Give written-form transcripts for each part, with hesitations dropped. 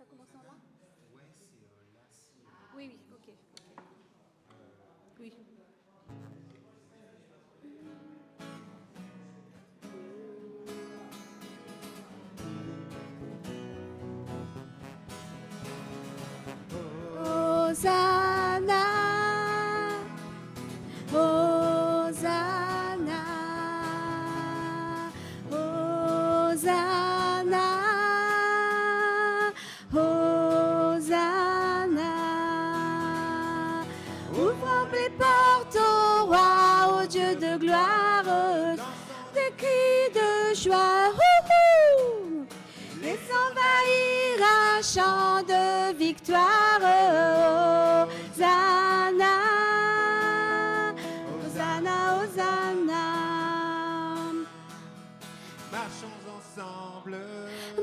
commençant là? Oui, oui, ok. Oui. Hosanna, Hosanna, Hosanna, Hosanna. Ouvrons les portes au roi, au Dieu de gloire, des cris de joie. Laisse envahir un chant de victoire. Hosanna, Hosanna, Hosanna. Marchons ensemble,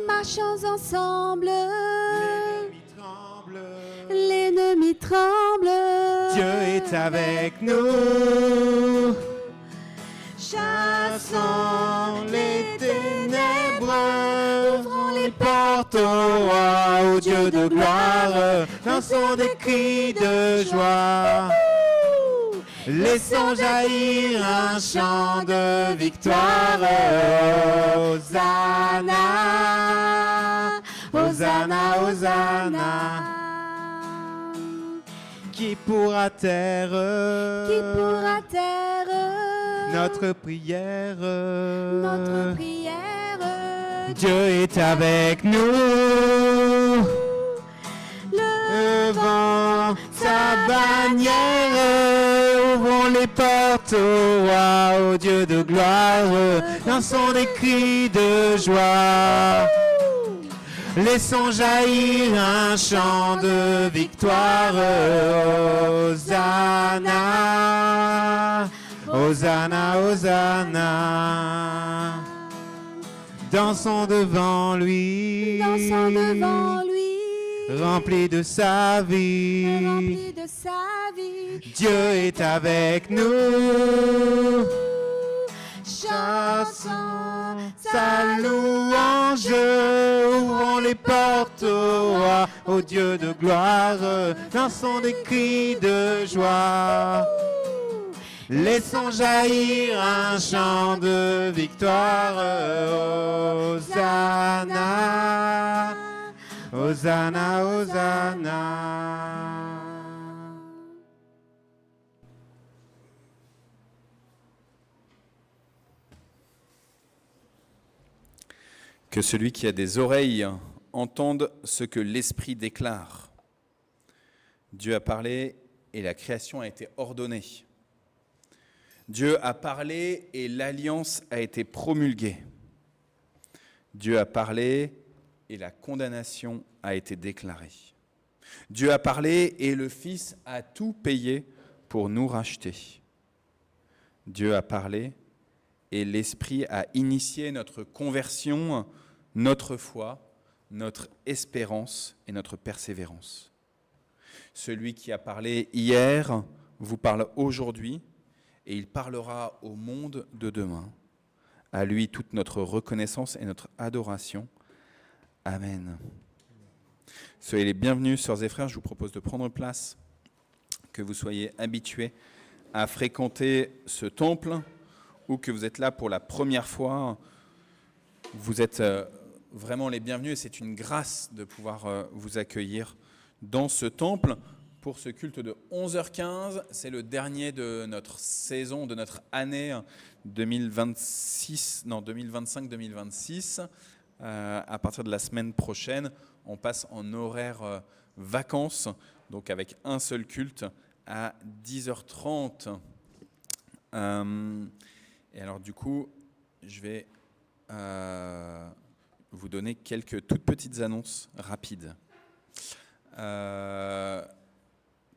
Marchons ensemble, l'ennemi tremble, l'ennemi tremble. Dieu est avec nous, chassons les ténèbres, ouvrons les portes au roi, au Dieu de gloire, lançons des cris de joie. Laissons jaillir un chant de victoire. Hosanna, Hosanna, Hosanna. Qui pourra taire notre prière? Notre prière. Dieu est avec nous, levant sa bannière, ouvrons les portes au roi, au Dieu de gloire, lançons des cris de joie. Laissons jaillir un chant de victoire. Hosanna, Hosanna, Hosanna. Dansons devant lui, Dansons devant lui, rempli de sa vie. rempli de sa vie. Dieu est avec nous, chassons sa louange, ouvrons les portes au roi, au Dieu de gloire, lançons des cris de joie. Laissons jaillir un chant de victoire. Hosanna, Hosanna, Hosanna. Que celui qui a des oreilles entende ce que l'Esprit déclare. Dieu a parlé et la création a été ordonnée. Dieu a parlé et l'alliance a été promulguée. Dieu a parlé et la condamnation a été déclarée. Dieu a parlé et le Fils a tout payé pour nous racheter. Dieu a parlé et l'Esprit a initié notre conversion, notre foi, notre espérance et notre persévérance. Celui qui a parlé hier vous parle aujourd'hui et il parlera au monde de demain. À lui toute notre reconnaissance et notre adoration. Amen. Soyez les bienvenus, sœurs et frères. Je vous propose de prendre place, que vous soyez habitués à fréquenter ce temple ou que vous êtes là pour la première fois. Vous êtes vraiment les bienvenus et c'est une grâce de pouvoir vous accueillir dans ce temple pour ce culte de 11h15. C'est le dernier de notre saison, de notre année 2025-2026. À partir de la semaine prochaine, on passe en horaire vacances, donc avec un seul culte à 10h30. Et alors du coup, je vais vous donner quelques toutes petites annonces rapides.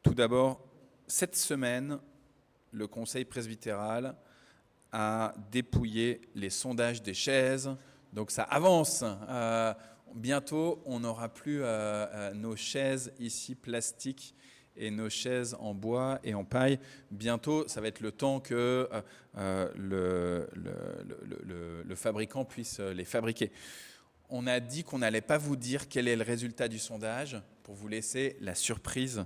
Tout d'abord, cette semaine, le Conseil presbytéral a dépouillé les sondages des chaises. Donc ça avance. Bientôt, on n'aura plus nos chaises ici plastiques et nos chaises en bois et en paille. Bientôt, ça va être le temps que le fabricant puisse les fabriquer. on a dit qu'on n'allait pas vous dire quel est le résultat du sondage pour vous laisser la surprise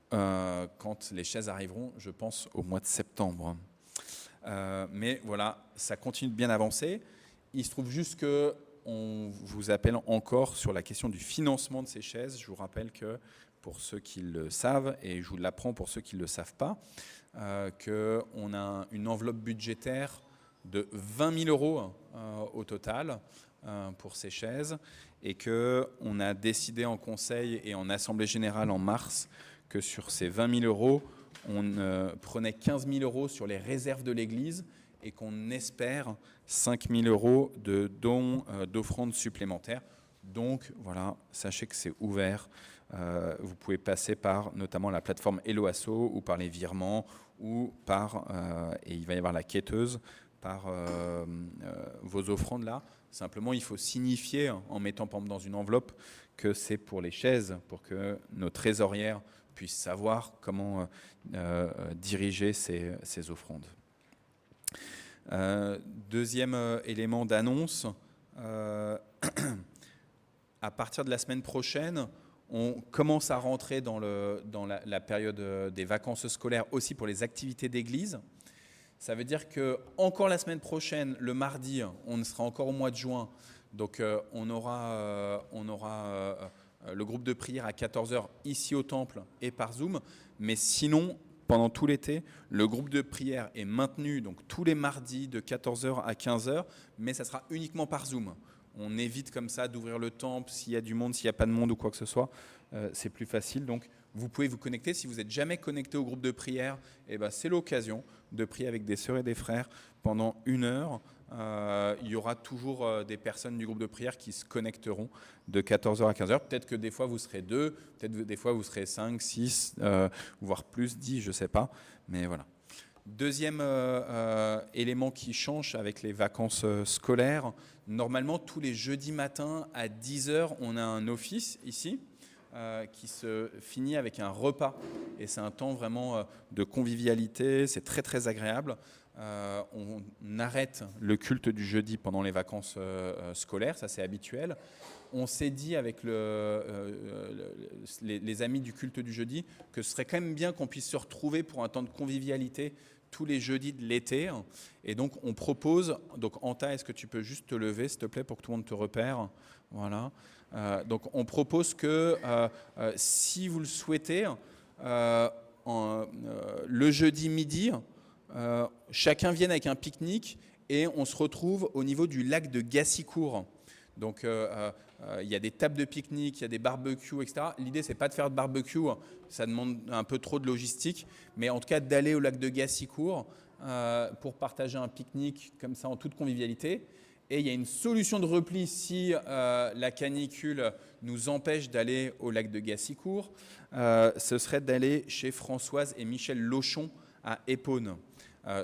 quand les chaises arriveront, je pense, au mois de septembre. Mais voilà, ça continue de bien avancer. Il se trouve juste qu'on vous appelle encore sur la question du financement de ces chaises. Je vous rappelle que pour ceux qui le savent, et je vous l'apprends pour ceux qui ne le savent pas, qu'on a une enveloppe budgétaire de 20 000 euros au total pour ces chaises, et qu'on a décidé en conseil et en assemblée générale en mars que sur ces 20 000 euros, on prenait 15 000 euros sur les réserves de l'Église et qu'on espère 5 000 euros de dons d'offrandes supplémentaires. Donc voilà, sachez que c'est ouvert. Vous pouvez passer par notamment la plateforme Hello Asso ou par les virements ou par, et il va y avoir la quêteuse, par vos offrandes là. Simplement, il faut signifier en mettant par exemple dans une enveloppe que c'est pour les chaises, pour que nos trésorières puissent savoir comment diriger ces offrandes. Deuxième élément d'annonce, à partir de la semaine prochaine, on commence à rentrer dans la période des vacances scolaires aussi pour les activités d'église. Ça veut dire que encore la semaine prochaine, le mardi, on sera encore au mois de juin, donc on aura le groupe de prière à 14h ici au temple et par Zoom, mais sinon, pendant tout l'été, le groupe de prière est maintenu donc tous les mardis de 14h à 15h, mais ça sera uniquement par Zoom. On évite comme ça d'ouvrir le temple s'il y a du monde, s'il n'y a pas de monde ou quoi que ce soit, c'est plus facile. Donc vous pouvez vous connecter. Si vous n'êtes jamais connecté au groupe de prière, eh ben, c'est l'occasion de prier avec des sœurs et des frères pendant 1 heure. Il y aura toujours des personnes du groupe de prière qui se connecteront de 14h à 15h. Peut-être que des fois vous serez 2, peut-être que des fois vous serez 5, 6, voire plus, 10, je ne sais pas. Mais voilà. Deuxième élément qui change avec les vacances scolaires, normalement tous les jeudis matins à 10h, on a un office ici qui se finit avec un repas. Et c'est un temps vraiment de convivialité, c'est très très agréable. On arrête le culte du jeudi pendant les vacances scolaires, ça c'est habituel. On s'est dit avec les amis du culte du jeudi que ce serait quand même bien qu'on puisse se retrouver pour un temps de convivialité tous les jeudis de l'été. Et donc on propose, donc Anta, est-ce que tu peux juste te lever s'il te plaît pour que tout le monde te repère? Voilà. Donc on propose que si vous le souhaitez, le jeudi midi, chacun vienne avec un pique-nique et on se retrouve au niveau du lac de Gassicourt. Donc il y a des tables de pique-nique, il y a des barbecues, etc. L'idée, c'est pas de faire de barbecue, ça demande un peu trop de logistique, mais en tout cas d'aller au lac de Gassicourt pour partager un pique-nique comme ça en toute convivialité. Et il y a une solution de repli si la canicule nous empêche d'aller au lac de Gassicourt, ce serait d'aller chez Françoise et Michel Lochon à Épône.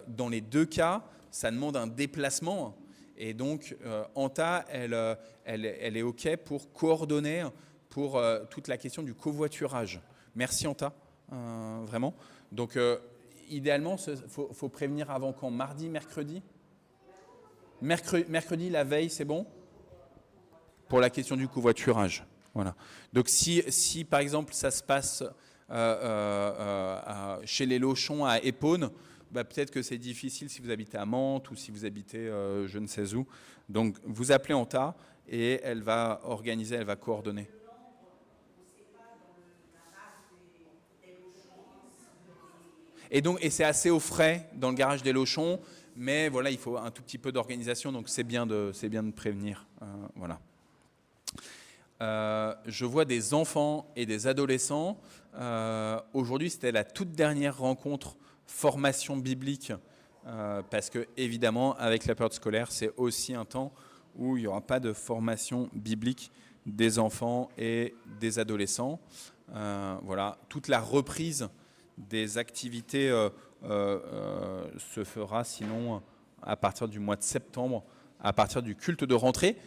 Dans les deux cas, ça demande un déplacement. Et donc, Anta, elle est OK pour coordonner pour toute la question du covoiturage. Merci Anta, vraiment. Donc, idéalement, faut prévenir avant quand? Mardi, mercredi? Mercredi, la veille, c'est bon? Pour la question du covoiturage. Voilà. Donc, si par exemple, ça se passe chez les Lochons à Épône, bah, peut-être que c'est difficile si vous habitez à Mantes ou si vous habitez je ne sais où. Donc, vous appelez Anta et elle va organiser, elle va coordonner. Et c'est assez au frais dans le garage des Lochons, mais voilà, il faut un tout petit peu d'organisation, donc c'est bien de prévenir. Voilà. Je vois des enfants et des adolescents. Aujourd'hui, c'était la toute dernière rencontre formation biblique, parce que évidemment, avec la période scolaire, c'est aussi un temps où il n'y aura pas de formation biblique des enfants et des adolescents. Voilà, toute la reprise des activités se fera sinon à partir du mois de septembre, à partir du culte de rentrée.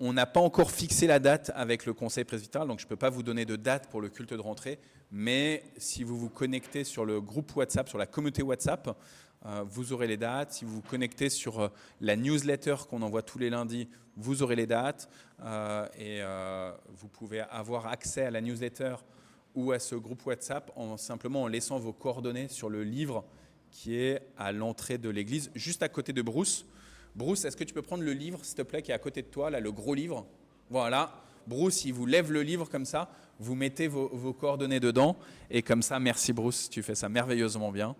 On n'a pas encore fixé la date avec le conseil presbytéral, donc je ne peux pas vous donner de date pour le culte de rentrée, mais si vous vous connectez sur le groupe WhatsApp, sur la communauté WhatsApp, vous aurez les dates. Si vous vous connectez sur la newsletter qu'on envoie tous les lundis, vous aurez les dates. Vous pouvez avoir accès à la newsletter ou à ce groupe WhatsApp simplement en laissant vos coordonnées sur le livre qui est à l'entrée de l'église, juste à côté de Bruce. Bruce, est-ce que tu peux prendre le livre, s'il te plaît, qui est à côté de toi, là, le gros livre? Voilà. Bruce, il vous lève le livre comme ça, vous mettez vos coordonnées dedans, et comme ça, merci Bruce, tu fais ça merveilleusement bien.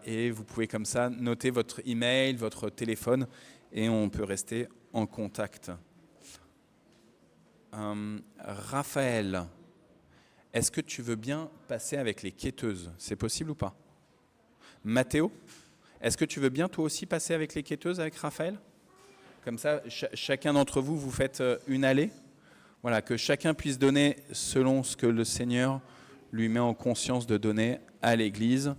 Et vous pouvez comme ça noter votre email, votre téléphone, et on peut rester en contact. Raphaël, est-ce que tu veux bien passer avec les quêteuses? C'est possible ou pas? Mathéo, est-ce que tu veux bien toi aussi passer avec les quêteuses avec Raphaël? Comme ça, chacun d'entre vous, vous faites une allée. Voilà, que chacun puisse donner selon ce que le Seigneur lui met en conscience de donner à l'Église.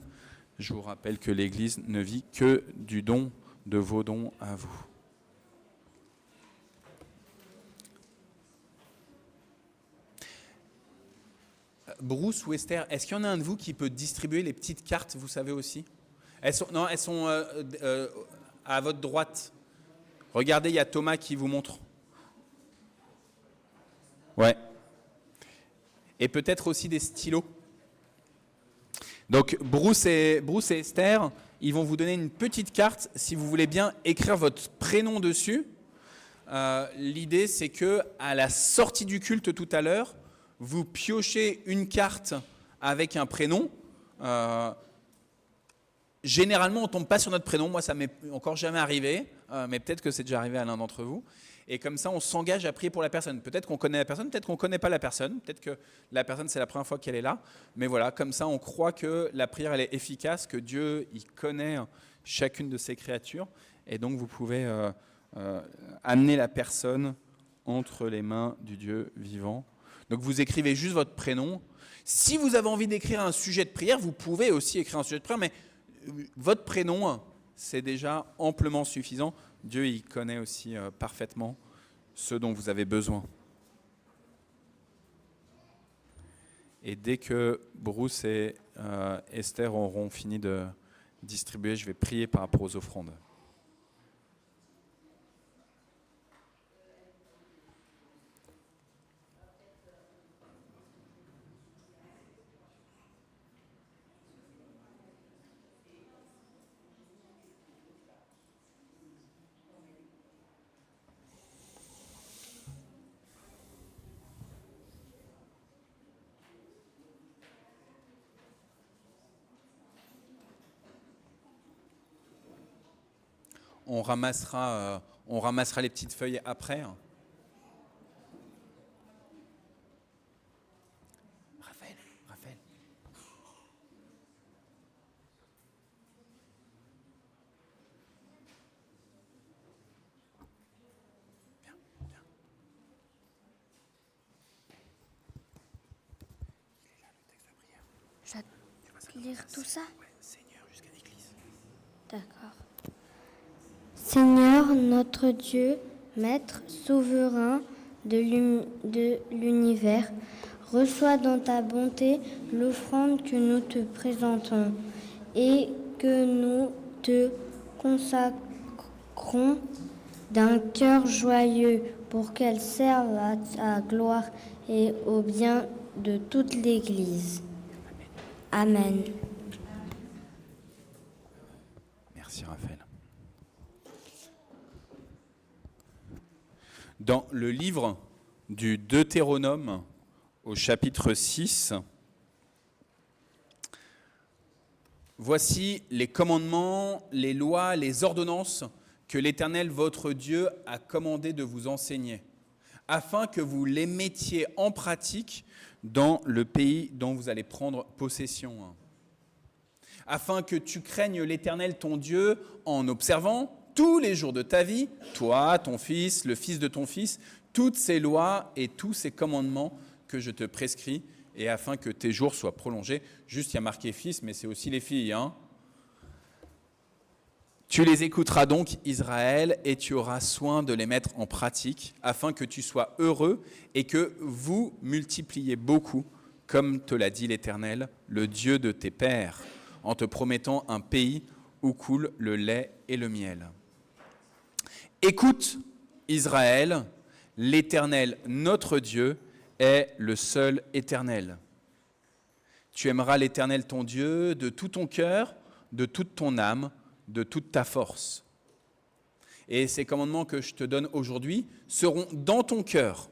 Je vous rappelle que l'Église ne vit que du don de vos dons à vous. Bruce ou Esther, est-ce qu'il y en a un de vous qui peut distribuer les petites cartes, vous savez aussi? Elles sont à votre droite. Regardez, il y a Thomas qui vous montre. Ouais. Et peut-être aussi des stylos. Donc Bruce et Esther, ils vont vous donner une petite carte si vous voulez bien écrire votre prénom dessus. L'idée, c'est que à la sortie du culte tout à l'heure, vous piochez une carte avec un prénom. Généralement, on ne tombe pas sur notre prénom. Moi, ça m'est encore jamais arrivé, mais peut-être que c'est déjà arrivé à l'un d'entre vous. Et comme ça, on s'engage à prier pour la personne. Peut-être qu'on connaît la personne, peut-être qu'on ne connaît pas la personne, peut-être que la personne, c'est la première fois qu'elle est là. Mais voilà, comme ça, on croit que la prière, elle est efficace, que Dieu, il connaît chacune de ses créatures. Et donc, vous pouvez amener la personne entre les mains du Dieu vivant. Donc, vous écrivez juste votre prénom. Si vous avez envie d'écrire un sujet de prière, vous pouvez aussi écrire un sujet de prière, mais votre prénom, c'est déjà amplement suffisant. Dieu, il connaît aussi parfaitement ce dont vous avez besoin. Et dès que Bruce et Esther auront fini de distribuer, je vais prier par rapport aux offrandes. On ramassera les petites feuilles après. Raphaël. Bien. Il est là, le texte de prière. Je dois lire tout ça? Ouais, Seigneur jusqu'à l'église. D'accord. Seigneur, notre Dieu, Maître souverain de l'univers, reçois dans ta bonté l'offrande que nous te présentons et que nous te consacrons d'un cœur joyeux pour qu'elle serve à ta gloire et au bien de toute l'Église. Amen. Merci Raphaël. Dans le livre du Deutéronome, au chapitre 6, voici les commandements, les lois, les ordonnances que l'Éternel, votre Dieu, a commandé de vous enseigner, afin que vous les mettiez en pratique dans le pays dont vous allez prendre possession. Afin que tu craignes l'Éternel, ton Dieu, en observant tous les jours de ta vie, toi, ton fils, le fils de ton fils, toutes ces lois et tous ces commandements que je te prescris, et afin que tes jours soient prolongés. Juste, il y a marqué fils, mais c'est aussi les filles. Tu les écouteras donc, Israël, et tu auras soin de les mettre en pratique, afin que tu sois heureux et que vous multipliez beaucoup, comme te l'a dit l'Éternel, le Dieu de tes pères, en te promettant un pays où coule le lait et le miel. Écoute, Israël, l'Éternel, notre Dieu, est le seul éternel. Tu aimeras l'Éternel ton Dieu de tout ton cœur, de toute ton âme, de toute ta force. Et ces commandements que je te donne aujourd'hui seront dans ton cœur.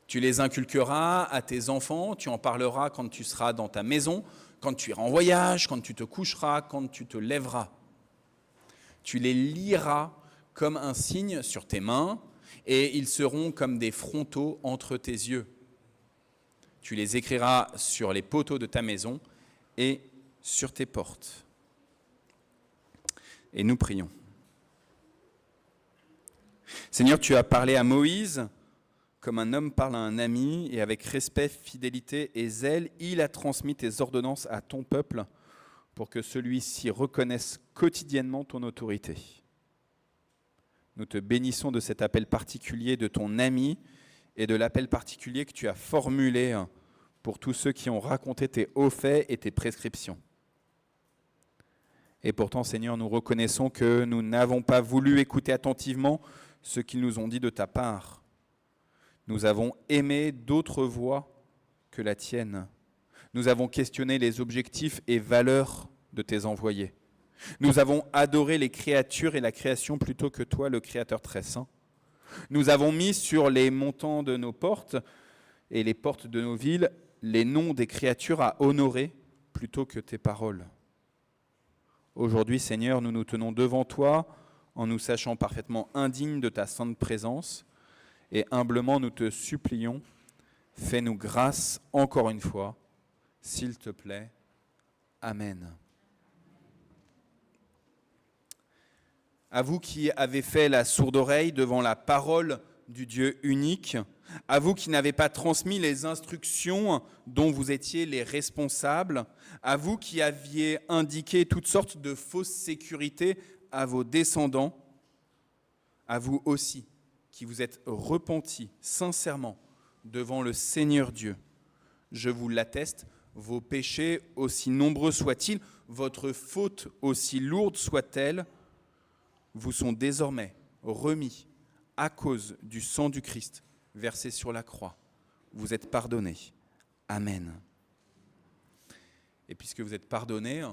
Tu les inculqueras à tes enfants, tu en parleras quand tu seras dans ta maison, quand tu iras en voyage, quand tu te coucheras, quand tu te lèveras. Tu les liras comme un signe sur tes mains, et ils seront comme des frontaux entre tes yeux. Tu les écriras sur les poteaux de ta maison et sur tes portes. Et nous prions. Seigneur, tu as parlé à Moïse comme un homme parle à un ami, et avec respect, fidélité et zèle, il a transmis tes ordonnances à ton peuple pour que celui-ci reconnaisse quotidiennement ton autorité. Nous te bénissons de cet appel particulier de ton ami et de l'appel particulier que tu as formulé pour tous ceux qui ont raconté tes hauts faits et tes prescriptions. Et pourtant, Seigneur, nous reconnaissons que nous n'avons pas voulu écouter attentivement ce qu'ils nous ont dit de ta part. Nous avons aimé d'autres voix que la tienne. Nous avons questionné les objectifs et valeurs de tes envoyés. Nous avons adoré les créatures et la création plutôt que toi, le Créateur très saint. Nous avons mis sur les montants de nos portes et les portes de nos villes les noms des créatures à honorer plutôt que tes paroles. Aujourd'hui, Seigneur, nous nous tenons devant toi en nous sachant parfaitement indignes de ta sainte présence, et humblement nous te supplions, fais-nous grâce encore une fois, s'il te plaît. Amen. À vous qui avez fait la sourde oreille devant la parole du Dieu unique, à vous qui n'avez pas transmis les instructions dont vous étiez les responsables, à vous qui aviez indiqué toutes sortes de fausses sécurités à vos descendants, à vous aussi qui vous êtes repentis sincèrement devant le Seigneur Dieu. Je vous l'atteste, vos péchés, aussi nombreux soient-ils, votre faute, aussi lourde soit-elle, vous sont désormais remis à cause du sang du Christ versé sur la croix. Vous êtes pardonnés. Amen. Et puisque vous êtes pardonnés,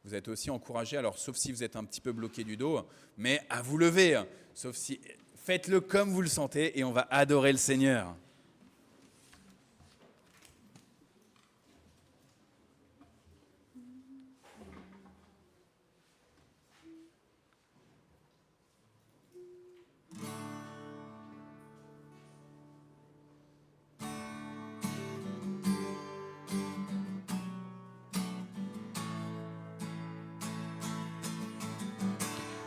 vous êtes aussi encouragés, alors sauf si vous êtes un petit peu bloqué du dos, mais à vous lever, sauf si... Faites-le comme vous le sentez et on va adorer le Seigneur.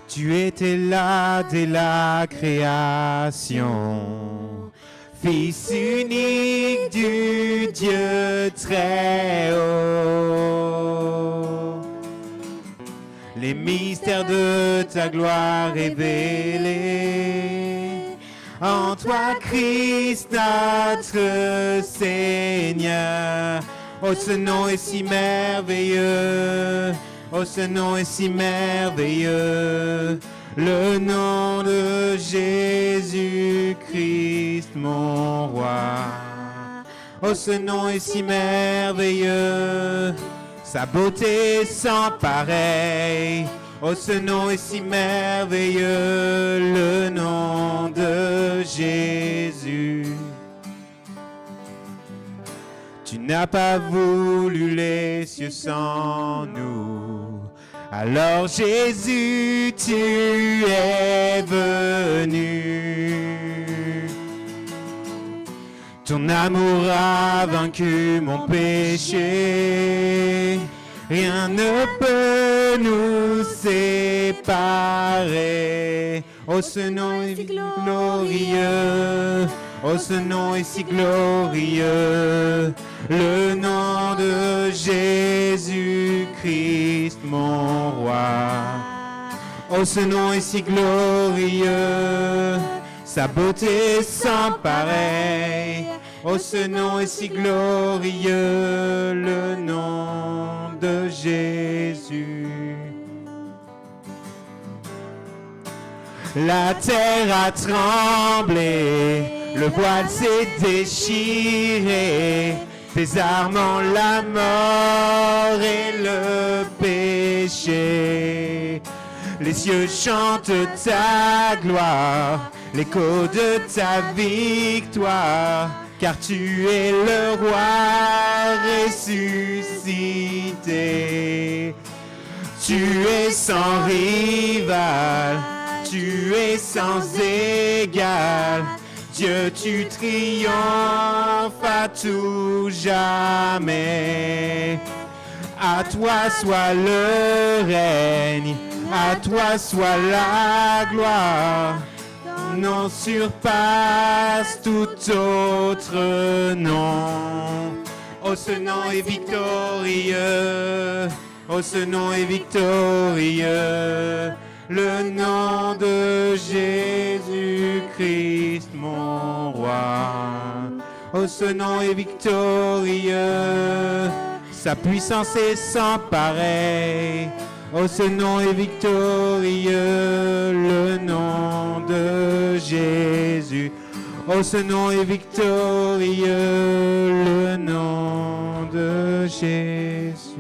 Tu étais là dès la création, Fils unique du Dieu très haut. Les mystères de ta gloire révélés, en toi Christ notre Seigneur. Oh, ce nom est si merveilleux. Oh, ce nom est si merveilleux, le nom de Jésus-Christ, mon roi. Oh, ce nom est si merveilleux, sa beauté sans pareil. Oh, ce nom est si merveilleux, le nom de Jésus. Tu n'as pas voulu les cieux sans nous. Alors Jésus, tu es venu. Ton amour a vaincu mon péché. Rien ne peut nous séparer. Oh, ce nom est glorieux. Oh, ce nom est si glorieux, le nom de Jésus-Christ, mon roi. Oh, ce nom est si glorieux, sa beauté sans pareil. Oh, ce nom est si glorieux, le nom de Jésus. La terre a tremblé, le voile s'est déchiré, désarmant la mort et le péché. Les cieux chantent ta gloire, l'écho de ta victoire, car tu es le roi ressuscité. Tu es sans rival, tu es sans égal. Dieu, tu triomphes à tout jamais. À toi soit le règne, à toi soit la gloire. Ton nom surpasse tout autre nom. Oh, ce nom est victorieux. Oh, ce nom est victorieux. Le nom de Jésus-Christ, mon roi. Oh, ce nom est victorieux. Sa puissance est sans pareil. Oh, ce nom est victorieux. Le nom de Jésus. Oh, ce nom est victorieux. Le nom de Jésus.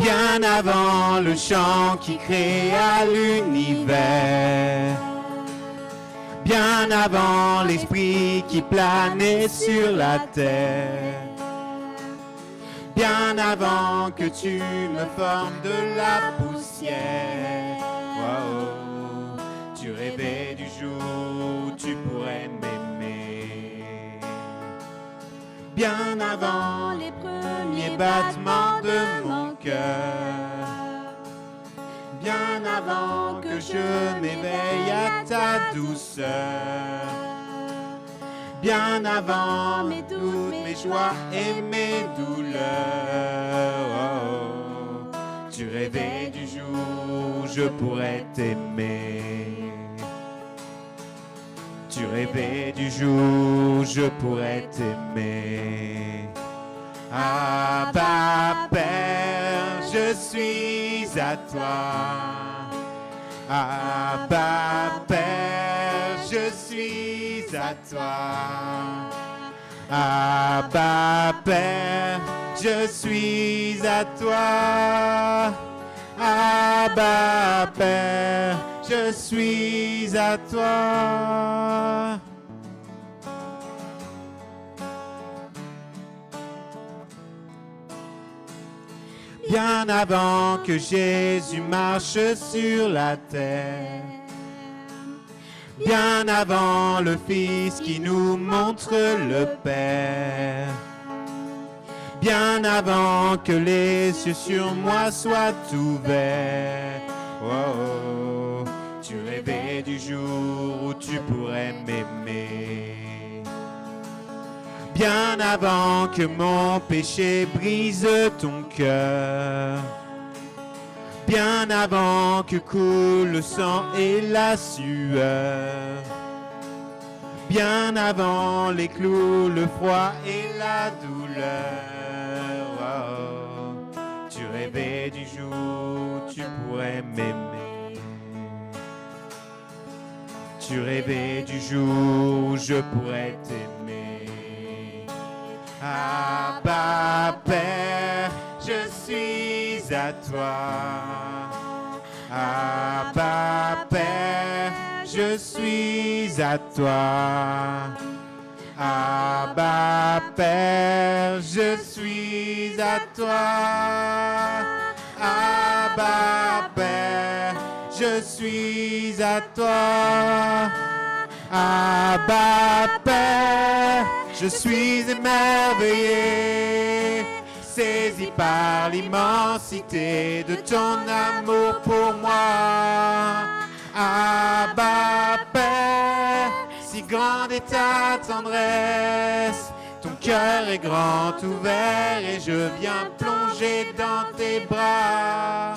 Bien avant le chant qui créa l'univers, bien avant l'esprit qui planait sur la terre, bien avant que tu me formes de la poussière. Wow, tu rêvais du jour où tu pourrais m'aimer. Bien avant les premiers battements de mon cœur, bien avant que je m'éveille à ta douceur, bien avant mes doutes, mes joies et mes douleurs. Oh, tu rêvais du jour où je pourrais t'aimer. Tu rêvais du jour où je pourrais t'aimer. Abba Père, je suis à toi. Abba Père, je suis à toi. Abba Père, je suis à toi. Abba Père, je suis à toi. Bien avant que Jésus marche sur la terre, bien avant le Fils qui nous montre le Père, bien avant que les cieux sur moi soient ouverts. Oh, tu rêvais du jour où tu pourrais m'aimer. Bien avant que mon péché brise ton cœur, bien avant que coule le sang et la sueur, bien avant les clous, le froid et la douleur. Oh, tu rêvais du jour où tu pourrais m'aimer. Tu rêvais du jour où je pourrais t'aimer. Abba Père, je suis à toi. Abba Père, je suis à toi. Abba Père, je suis à toi. Abba Père, je suis à toi. Abba Père, je suis émerveillé, saisi par l'immensité de ton amour pour moi. Abba Père, si grande est ta tendresse, ton cœur est grand ouvert et je viens plonger dans tes bras.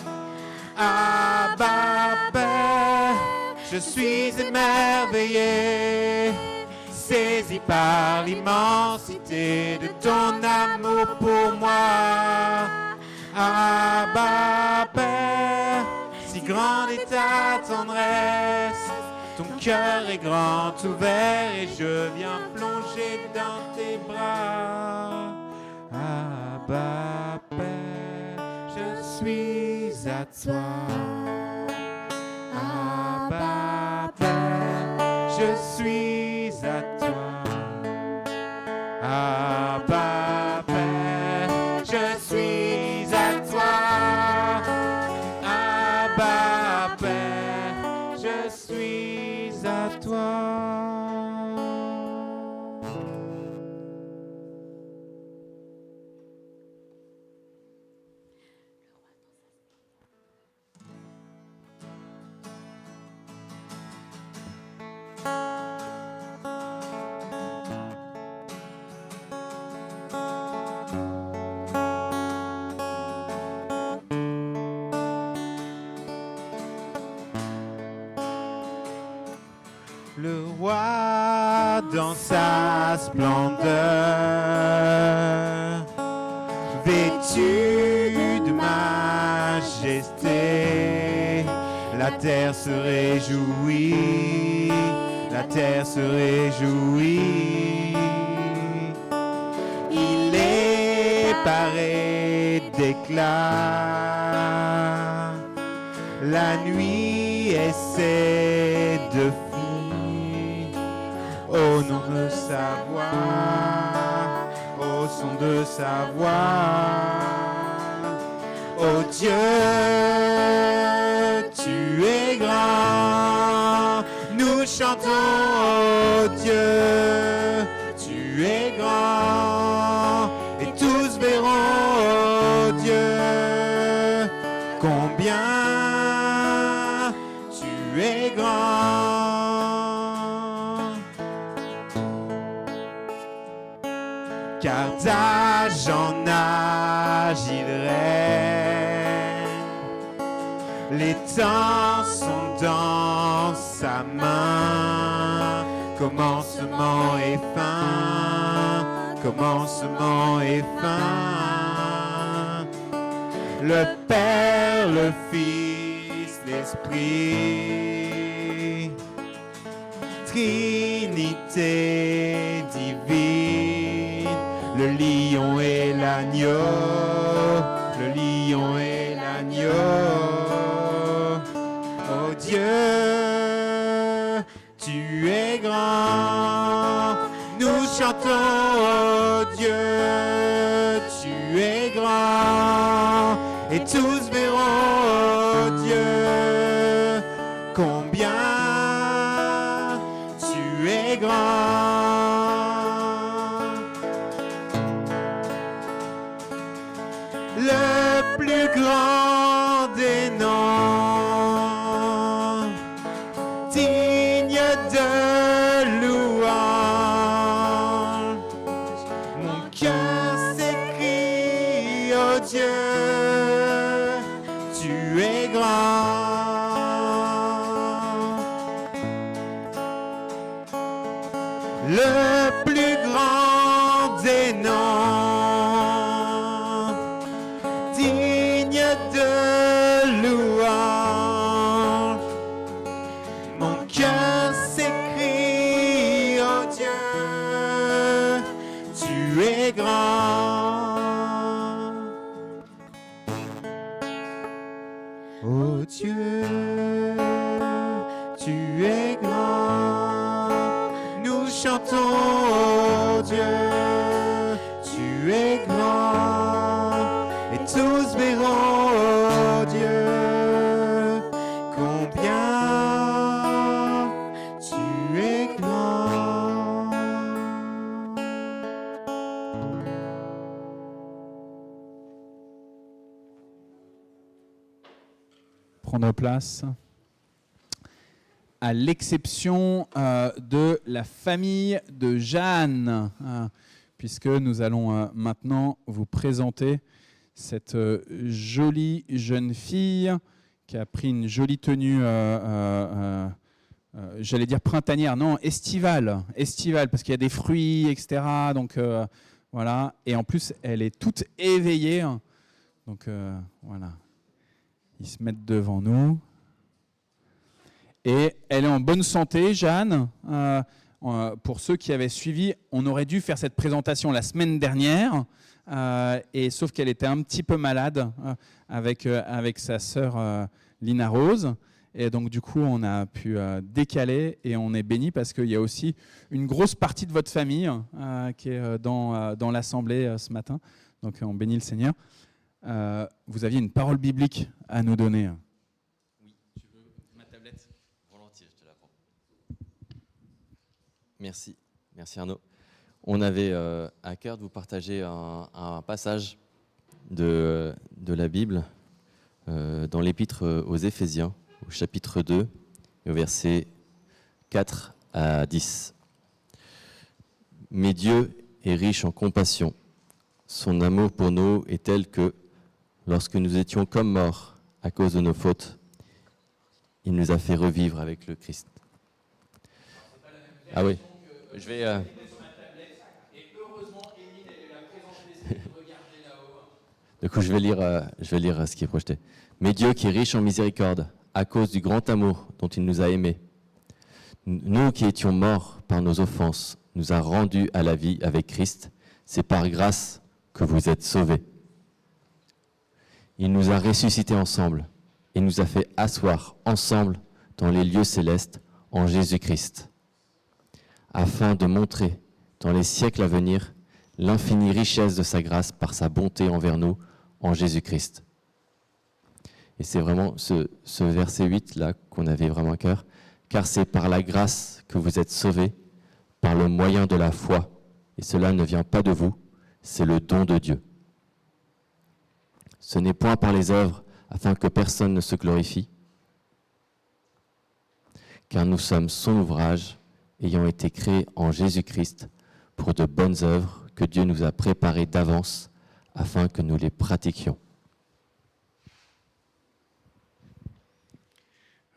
Abba Père, je suis émerveillé, saisi par l'immensité de ton amour pour moi. Abba Père, si grande est ta tendresse, ton cœur est grand ouvert et je viens plonger dans tes bras. Abba Père, je suis à toi. Abba Père, je suis à toi. Abba Père, je suis à toi. Abba Père, je suis à toi. Le roi dans sa splendeur, vêtu de majesté, la terre se réjouit, la terre se réjouit. Il est paré d'éclat, la nuit essaie de fuir. Au nom de sa voix, au son de sa voix, ô Dieu, tu es grand. Nous chantons, ô Dieu, tu es grand. Et tous verront, ô Dieu, combien tu es grand. Car d'âge en âge il règne, les temps sont dans sa main, commencement et fin, commencement et fin. Le Père, le Fils, l'Esprit, Trinité divine, le lion et l'agneau, le lion et l'agneau. Oh Dieu, tu es grand. Nous chantons, oh Dieu, tu es grand. Et tous verront, oh Dieu, combien tu es grand. Le plus grand des noms, digne de louange. Mon cœur s'écrie, oh Dieu, tu es grand. Le plus grand des noms, digne de louange. Mon cœur s'écrie, oh Dieu, tu es grand. Oh Dieu, tu es grand. Nous chantons, oh Dieu, tu es grand. Et tous verront, oh Dieu, combien prendre place. À l'exception de la famille de Jeanne, puisque nous allons maintenant vous présenter cette jolie jeune fille qui a pris une jolie tenue, j'allais dire printanière, non, estivale, parce qu'il y a des fruits, etc. Donc voilà, et en plus elle est toute éveillée. Donc voilà, ils se mettent devant nous. Et elle est en bonne santé, Jeanne. Pour ceux qui avaient suivi, on aurait dû faire cette présentation la semaine dernière, et sauf qu'elle était un petit peu malade avec sa sœur Lina Rose. Et donc du coup, on a pu décaler, et on est béni parce qu'il y a aussi une grosse partie de votre famille qui est dans l'assemblée ce matin. Donc on bénit le Seigneur. Vous aviez une parole biblique à nous donner. Merci Arnaud. On avait à cœur de vous partager un passage de la Bible dans l'épître aux Éphésiens, au chapitre 2, au verset 4 à 10. « Mais Dieu est riche en compassion. Son amour pour nous est tel que, lorsque nous étions comme morts à cause de nos fautes, il nous a fait revivre avec le Christ. » Ah oui. Je vais. Du coup, je vais lire ce qui est projeté. Mais Dieu, qui est riche en miséricorde, à cause du grand amour dont il nous a aimés, nous qui étions morts par nos offenses, nous a rendus à la vie avec Christ. C'est par grâce que vous êtes sauvés. Il nous a ressuscités ensemble et nous a fait asseoir ensemble dans les lieux célestes en Jésus-Christ, afin de montrer dans les siècles à venir l'infinie richesse de sa grâce par sa bonté envers nous en Jésus-Christ. Et c'est vraiment ce verset 8 là qu'on avait vraiment à cœur, car c'est par la grâce que vous êtes sauvés, par le moyen de la foi, et cela ne vient pas de vous, c'est le don de Dieu. Ce n'est point par les œuvres, afin que personne ne se glorifie, car nous sommes son ouvrage, ayant été créés en Jésus-Christ pour de bonnes œuvres que Dieu nous a préparées d'avance afin que nous les pratiquions.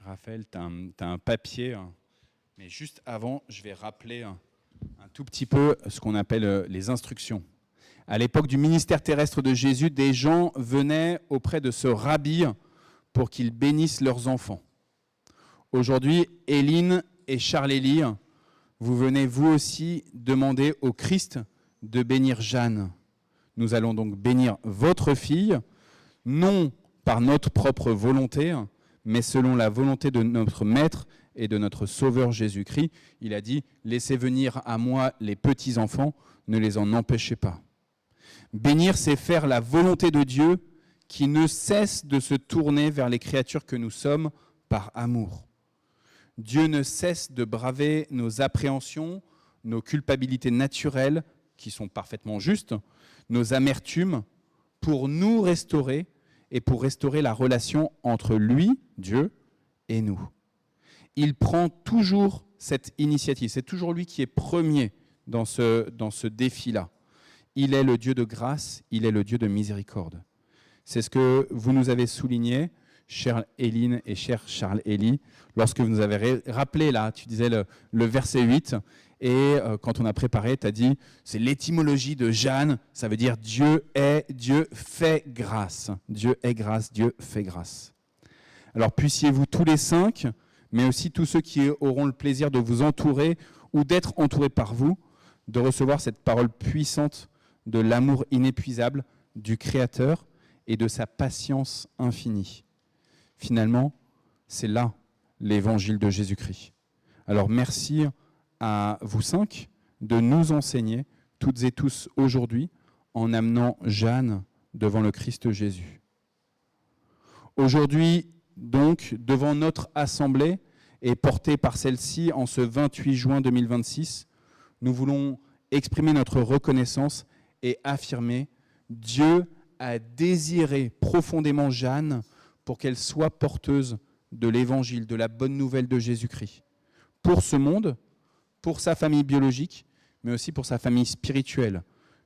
Raphaël, tu as un papier, mais juste avant, je vais rappeler un tout petit peu ce qu'on appelle les instructions. À l'époque du ministère terrestre de Jésus, des gens venaient auprès de ce rabbi pour qu'ils bénissent leurs enfants. Aujourd'hui, Éline et Charles-Élie, vous venez vous aussi demander au Christ de bénir Jeanne. Nous allons donc bénir votre fille, non par notre propre volonté, mais selon la volonté de notre Maître et de notre Sauveur Jésus-Christ. Il a dit « Laissez venir à moi les petits-enfants, ne les en empêchez pas ». Bénir, c'est faire la volonté de Dieu qui ne cesse de se tourner vers les créatures que nous sommes par amour. Dieu ne cesse de braver nos appréhensions, nos culpabilités naturelles, qui sont parfaitement justes, nos amertumes, pour nous restaurer et pour restaurer la relation entre lui, Dieu, et nous. Il prend toujours cette initiative. C'est toujours lui qui est premier dans ce défi-là. Il est le Dieu de grâce, il est le Dieu de miséricorde. C'est ce que vous nous avez souligné, chère Éline et cher Charles-Élie, lorsque vous nous avez rappelé, là, tu disais le verset 8, et quand on a préparé, tu as dit, c'est l'étymologie de Jeanne, ça veut dire Dieu est, Dieu fait grâce. Dieu est grâce, Dieu fait grâce. Alors puissiez-vous tous les 5, mais aussi tous ceux qui auront le plaisir de vous entourer ou d'être entourés par vous, de recevoir cette parole puissante de l'amour inépuisable du Créateur et de sa patience infinie. Finalement, c'est là l'évangile de Jésus-Christ. Alors merci à vous 5 de nous enseigner, toutes et tous aujourd'hui, en amenant Jeanne devant le Christ Jésus. Aujourd'hui, donc, devant notre assemblée et portée par celle-ci en ce 28 juin 2026, nous voulons exprimer notre reconnaissance et affirmer Dieu a désiré profondément Jeanne pour qu'elle soit porteuse de l'évangile, de la bonne nouvelle de Jésus-Christ, pour ce monde, pour sa famille biologique, mais aussi pour sa famille spirituelle,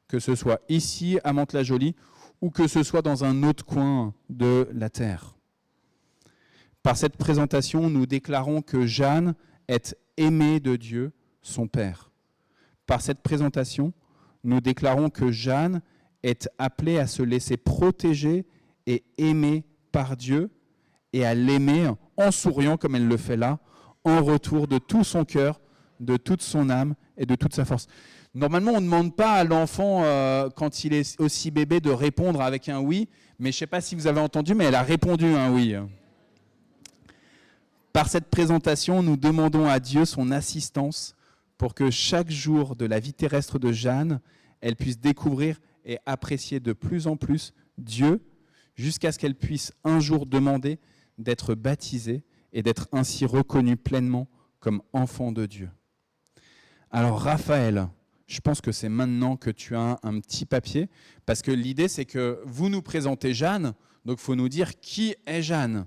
que ce soit ici à Mantes-la-Jolie ou que ce soit dans un autre coin de la terre. Par cette présentation, nous déclarons que Jeanne est aimée de Dieu, son Père. Par cette présentation, nous déclarons que Jeanne est appelée à se laisser protéger et aimer par Dieu et à l'aimer en souriant comme elle le fait là, en retour de tout son cœur, de toute son âme et de toute sa force. Normalement, on ne demande pas à l'enfant, quand il est aussi bébé, de répondre avec un oui, mais je ne sais pas si vous avez entendu, mais elle a répondu un oui. Par cette présentation, nous demandons à Dieu son assistance pour que chaque jour de la vie terrestre de Jeanne, elle puisse découvrir et apprécier de plus en plus Dieu, jusqu'à ce qu'elle puisse un jour demander d'être baptisée et d'être ainsi reconnue pleinement comme enfant de Dieu. Alors Raphaël, je pense que c'est maintenant que tu as un petit papier, parce que l'idée c'est que vous nous présentez Jeanne, donc il faut nous dire qui est Jeanne.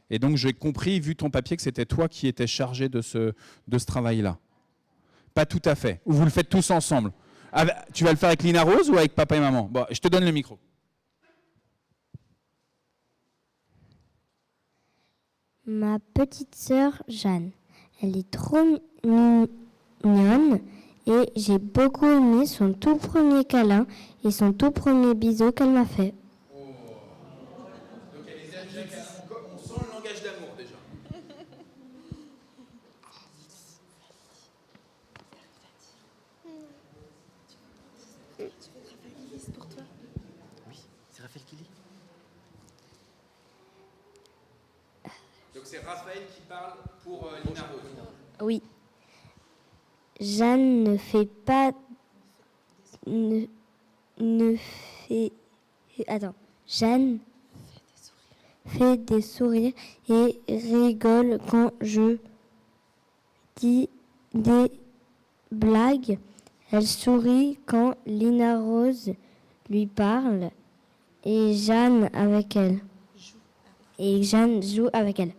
Et donc j'ai compris, vu ton papier, que c'était toi qui étais chargé de ce travail-là. Pas tout à fait. Ou vous le faites tous ensemble. Tu vas le faire avec Lina Rose ou avec papa et maman? Bon, je te donne le micro. Ma petite sœur Jeanne, elle est trop mignonne et j'ai beaucoup aimé son tout premier câlin et son tout premier bisou qu'elle m'a fait. Donc elle est on sent le langage d'amour déjà. C'est Raphaël qui lit. Donc c'est Raphaël qui parle pour Lina Rose. Oui. Jeanne ne fait pas... Jeanne fait des sourires et rigole quand je dis des blagues. Elle sourit quand Lina Rose lui parle et Jeanne avec elle. Et Jeanne joue avec elle.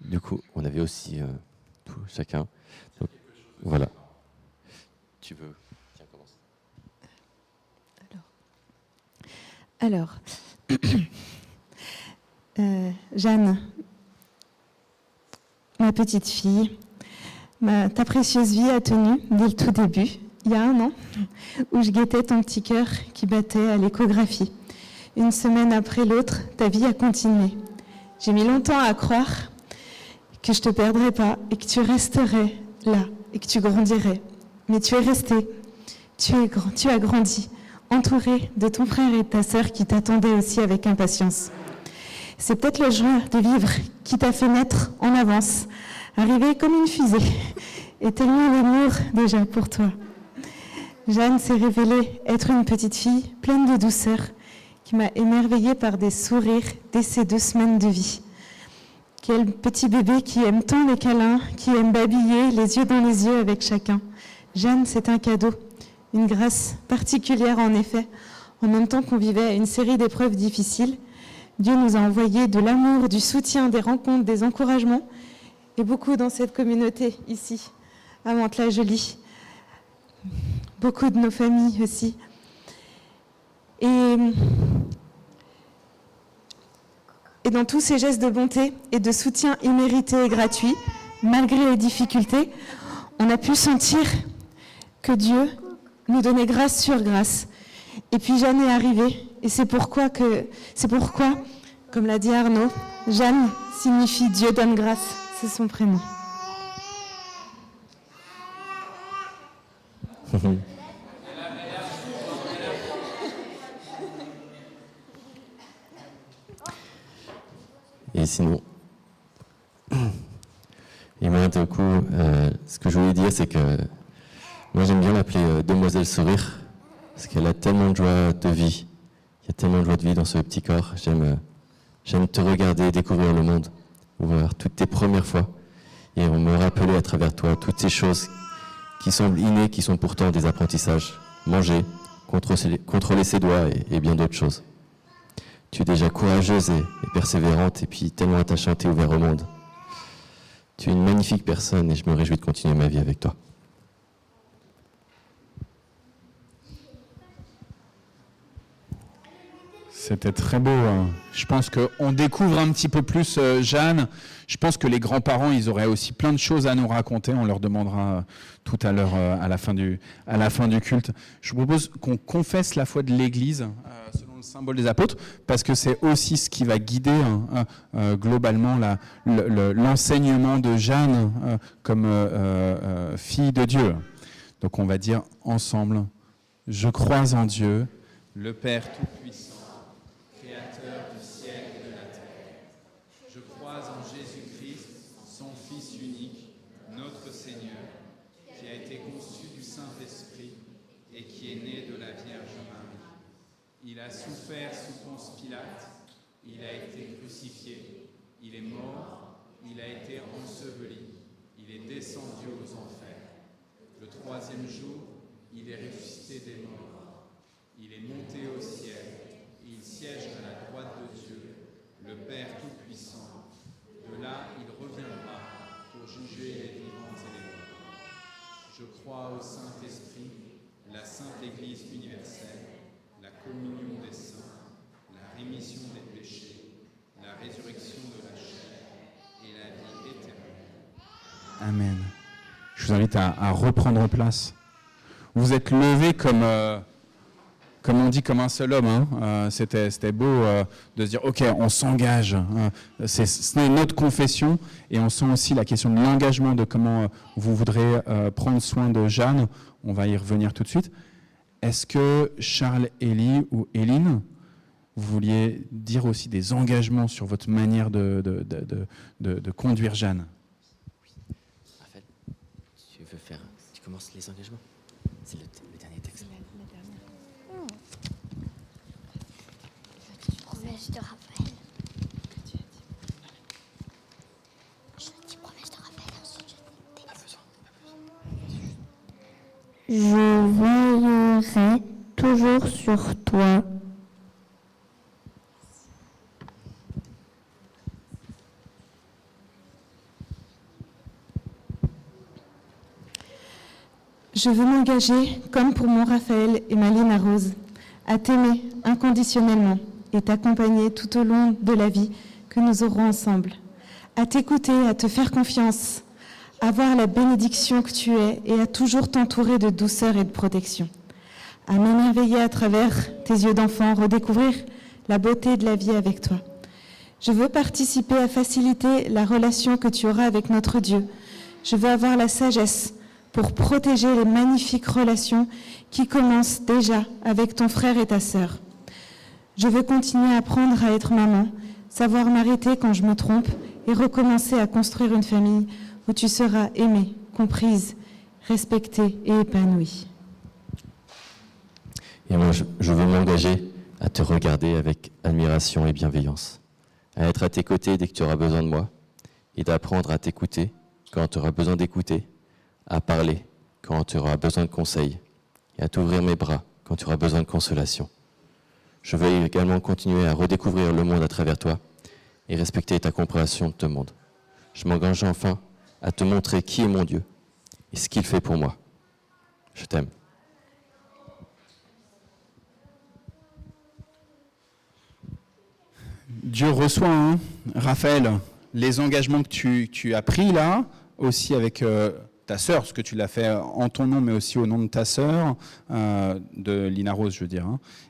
Du coup, on avait aussi tout, chacun. Donc, voilà. Tu veux? Tiens, commence. Alors, Jeanne, ma petite fille, ta précieuse vie a tenu dès le tout début, il y a 1 an, où je guettais ton petit cœur qui battait à l'échographie. Une semaine après l'autre, ta vie a continué. J'ai mis longtemps à croire que je ne te perdrais pas et que tu resterais là et que tu grandirais. Mais tu es resté, tu as grandi, entouré de ton frère et de ta sœur qui t'attendaient aussi avec impatience. C'est peut-être le joie de vivre qui t'a fait naître en avance, arriver comme une fusée et tellement d'amour déjà pour toi. Jeanne s'est révélée être une petite fille pleine de douceur qui m'a émerveillée par des sourires dès ses 2 semaines de vie. Quel petit bébé qui aime tant les câlins, qui aime babiller les yeux dans les yeux avec chacun. Jeanne, c'est un cadeau, une grâce particulière en effet. En même temps qu'on vivait une série d'épreuves difficiles, Dieu nous a envoyé de l'amour, du soutien, des rencontres, des encouragements, et beaucoup dans cette communauté ici, à Mantes-la-Jolie. Beaucoup de nos familles aussi. Et dans tous ces gestes de bonté et de soutien immérité et gratuit, malgré les difficultés, on a pu sentir que Dieu nous donnait grâce sur grâce. Et puis Jeanne est arrivée, et c'est pourquoi, comme l'a dit Arnaud, Jeanne signifie Dieu donne grâce, c'est son prénom. Et sinon, et moi, du coup, ce que je voulais dire, c'est que moi, j'aime bien l'appeler Demoiselle Sourire, parce qu'elle a tellement de joie de vie. Il y a tellement de joie de vie dans ce petit corps. J'aime J'aime te regarder découvrir le monde, voir toutes tes premières fois et me rappeler à travers toi toutes ces choses qui semblent innées, qui sont pourtant des apprentissages. Manger, contrôler ses doigts et bien d'autres choses. Tu es déjà courageuse et persévérante et puis tellement attachante et ouverte au monde. Tu es une magnifique personne et je me réjouis de continuer ma vie avec toi. C'était très beau. Je pense qu'on découvre un petit peu plus Jeanne. Je pense que les grands-parents, ils auraient aussi plein de choses à nous raconter. On leur demandera tout à l'heure à la fin du culte. Je vous propose qu'on confesse la foi de l'Église selon le symbole des apôtres, parce que c'est aussi ce qui va guider globalement l'enseignement de Jeanne comme fille de Dieu. Donc on va dire ensemble, je crois en Dieu, le Père Tout-Puissant, Créateur du ciel et de la terre. Je crois en Jésus-Christ, son Fils unique, notre Seigneur, qui a été conçu du Saint-Esprit et qui est né de la Vierge Marie. Il a souffert sous Ponce Pilate, il a été crucifié, il est mort, il a été enseveli, il est descendu aux enfers. Le troisième jour, il est ressuscité des morts, il est monté au ciel. Il siège à la droite de Dieu, le Père Tout-Puissant. De là, il reviendra pour juger les vivants et les morts. Je crois au Saint-Esprit, la Sainte Église universelle, la communion des saints, la rémission des péchés, la résurrection de la chair et la vie éternelle. Amen. Je vous invite à reprendre place. Vous êtes levés comme on dit, comme un seul homme. C'était beau de se dire, ok, on s'engage. C'est notre confession et on sent aussi la question de l'engagement, de comment vous voudrez prendre soin de Jeanne. On va y revenir tout de suite. Est-ce que Charles, Élie ou Éline, vous vouliez dire aussi des engagements sur votre manière de conduire Jeanne? Oui. Raphaël, tu commences les engagements? C'est le dernier texte. Promesse de Raphaël. Je dis promesse de Raphaël, ensuite je dis texte. Je veillerai toujours sur toi. Je veux m'engager, comme pour mon Raphaël et ma Lina Rose, à t'aimer inconditionnellement et t'accompagner tout au long de la vie que nous aurons ensemble, à t'écouter, à te faire confiance, à voir la bénédiction que tu es et à toujours t'entourer de douceur et de protection, à m'émerveiller à travers tes yeux d'enfant, redécouvrir la beauté de la vie avec toi. Je veux participer à faciliter la relation que tu auras avec notre Dieu. Je veux avoir la sagesse pour protéger les magnifiques relations qui commencent déjà avec ton frère et ta sœur. Je veux continuer à apprendre à être maman, savoir m'arrêter quand je me trompe et recommencer à construire une famille où tu seras aimée, comprise, respectée et épanouie. Et moi, je veux m'engager à te regarder avec admiration et bienveillance, à être à tes côtés dès que tu auras besoin de moi, et d'apprendre à t'écouter quand tu auras besoin d'écouter, à parler quand tu auras besoin de conseils, et à t'ouvrir mes bras quand tu auras besoin de consolation. Je veux également continuer à redécouvrir le monde à travers toi et respecter ta compréhension de ce monde. Je m'engage enfin à te montrer qui est mon Dieu et ce qu'il fait pour moi. Je t'aime. Dieu reçoit, Raphaël, les engagements que tu as pris là, aussi avec ta sœur, ce que tu l'as fait en ton nom, mais aussi au nom de ta sœur, de Lina Rose, je veux dire,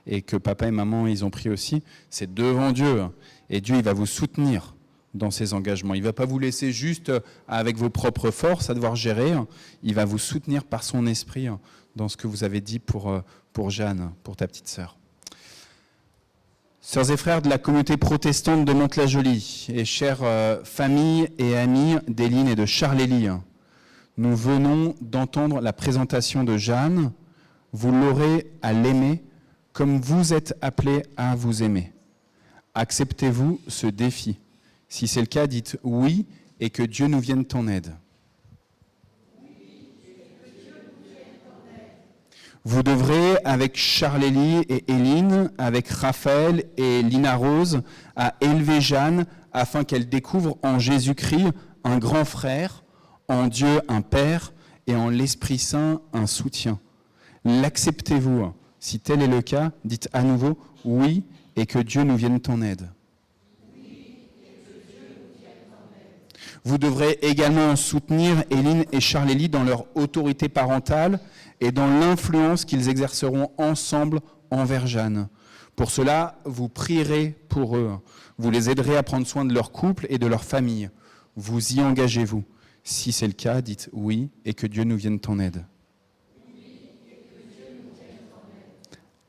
et que papa et maman, ils ont pris aussi, c'est devant Dieu. Et Dieu, il va vous soutenir dans ces engagements. Il ne va pas vous laisser juste avec vos propres forces à devoir gérer. Il va vous soutenir par son esprit dans ce que vous avez dit pour Jeanne, pour ta petite sœur. Sœurs et frères de la communauté protestante de Mantes-la-Jolie et chères familles et amis d'Éline et de Charles-Élie, nous venons d'entendre la présentation de Jeanne. Vous l'aurez à l'aimer comme vous êtes appelés à vous aimer. Acceptez-vous ce défi? Si c'est le cas, dites oui et que Dieu nous vienne en aide. Vous devrez, avec Charlélie et Éline, avec Raphaël et Lina Rose, à élever Jeanne afin qu'elle découvre en Jésus-Christ un grand frère, en Dieu un Père et en l'Esprit Saint un soutien. L'acceptez-vous? Si tel est le cas, dites à nouveau oui et que Dieu nous vienne en aide. Vous devrez également soutenir Éline et Charlélie dans leur autorité parentale et dans l'influence qu'ils exerceront ensemble envers Jeanne. Pour cela, vous prierez pour eux. Vous les aiderez à prendre soin de leur couple et de leur famille. Vous y engagez-vous. Si c'est le cas, dites oui et que Dieu nous vienne en aide.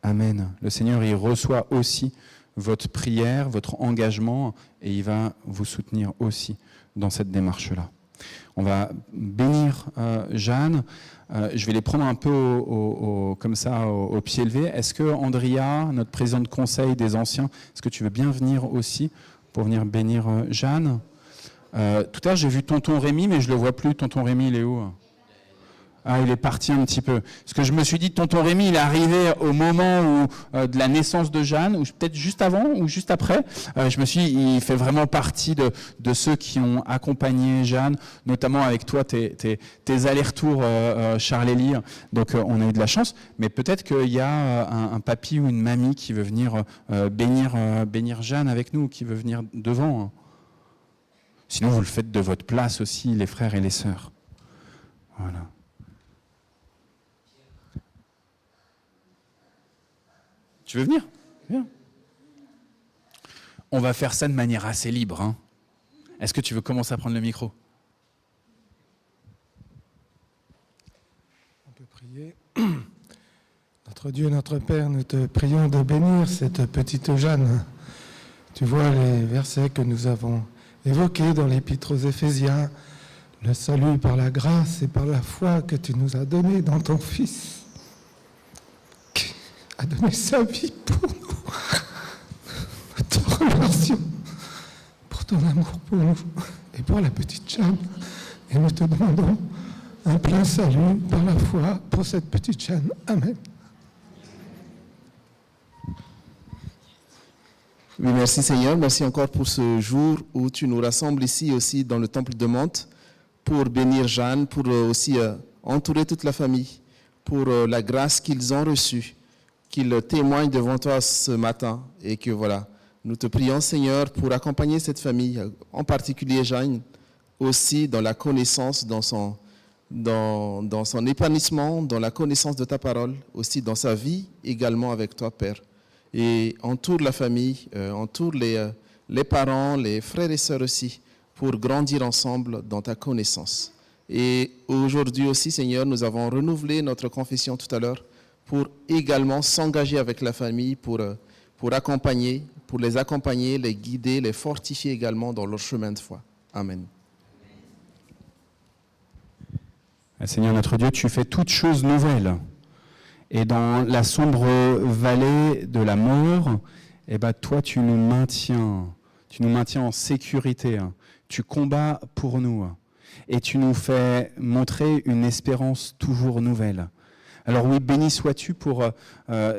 Amen. Le Seigneur, il reçoit aussi votre prière, votre engagement, et il va vous soutenir aussi dans cette démarche-là. On va bénir Jeanne. Je vais les prendre un peu comme ça, au pied levé. Est-ce que Andrea, notre président de conseil des anciens, est-ce que tu veux bien venir aussi pour venir bénir Jeanne? Tout à l'heure, j'ai vu tonton Rémi, mais je ne le vois plus. Tonton Rémi, il est où? Ah, il est parti un petit peu. Parce que je me suis dit, tonton Rémi, il est arrivé au moment de la naissance de Jeanne, ou peut-être juste avant ou juste après. Je me suis dit, il fait vraiment partie de ceux qui ont accompagné Jeanne, notamment avec toi, tes allers-retours, Charlélie. Donc, on a eu de la chance. Mais peut-être qu'il y a un papy ou une mamie qui veut venir bénir Jeanne avec nous, qui veut venir devant. Sinon, vous le faites de votre place aussi, les frères et les sœurs. Voilà. Tu veux venir? Viens. On va faire ça de manière assez libre. Hein. Est-ce que tu veux commencer à prendre le micro? On peut prier. Notre Dieu, notre Père, nous te prions de bénir cette petite Jeanne. Tu vois les versets que nous avons évoqués dans l'Épître aux Éphésiens, le salut par la grâce et par la foi que tu nous as donné dans ton Fils, qui a donné sa vie pour nous. Nous te remercions pour ton amour pour nous et pour la petite Jeanne. Et nous te demandons un plein salut par la foi pour cette petite Jeanne. Amen. Oui, merci Seigneur, merci encore pour ce jour où tu nous rassembles ici aussi dans le temple de Mantes pour bénir Jeanne, pour aussi entourer toute la famille, pour la grâce qu'ils ont reçue, qu'ils témoignent devant toi ce matin et que voilà, nous te prions Seigneur pour accompagner cette famille, en particulier Jeanne, aussi dans la connaissance, dans son épanouissement, dans la connaissance de ta parole, aussi dans sa vie également avec toi Père. Et entoure la famille, entoure les parents, les frères et sœurs aussi, pour grandir ensemble dans ta connaissance. Et aujourd'hui aussi, Seigneur, nous avons renouvelé notre confession tout à l'heure pour également s'engager avec la famille, pour les accompagner, les guider, les fortifier également dans leur chemin de foi. Amen. Seigneur notre Dieu, tu fais toutes choses nouvelles. Et dans la sombre vallée de la mort, toi, tu nous maintiens en sécurité. Tu combats pour nous. Et tu nous fais montrer une espérance toujours nouvelle. Alors oui, béni sois-tu pour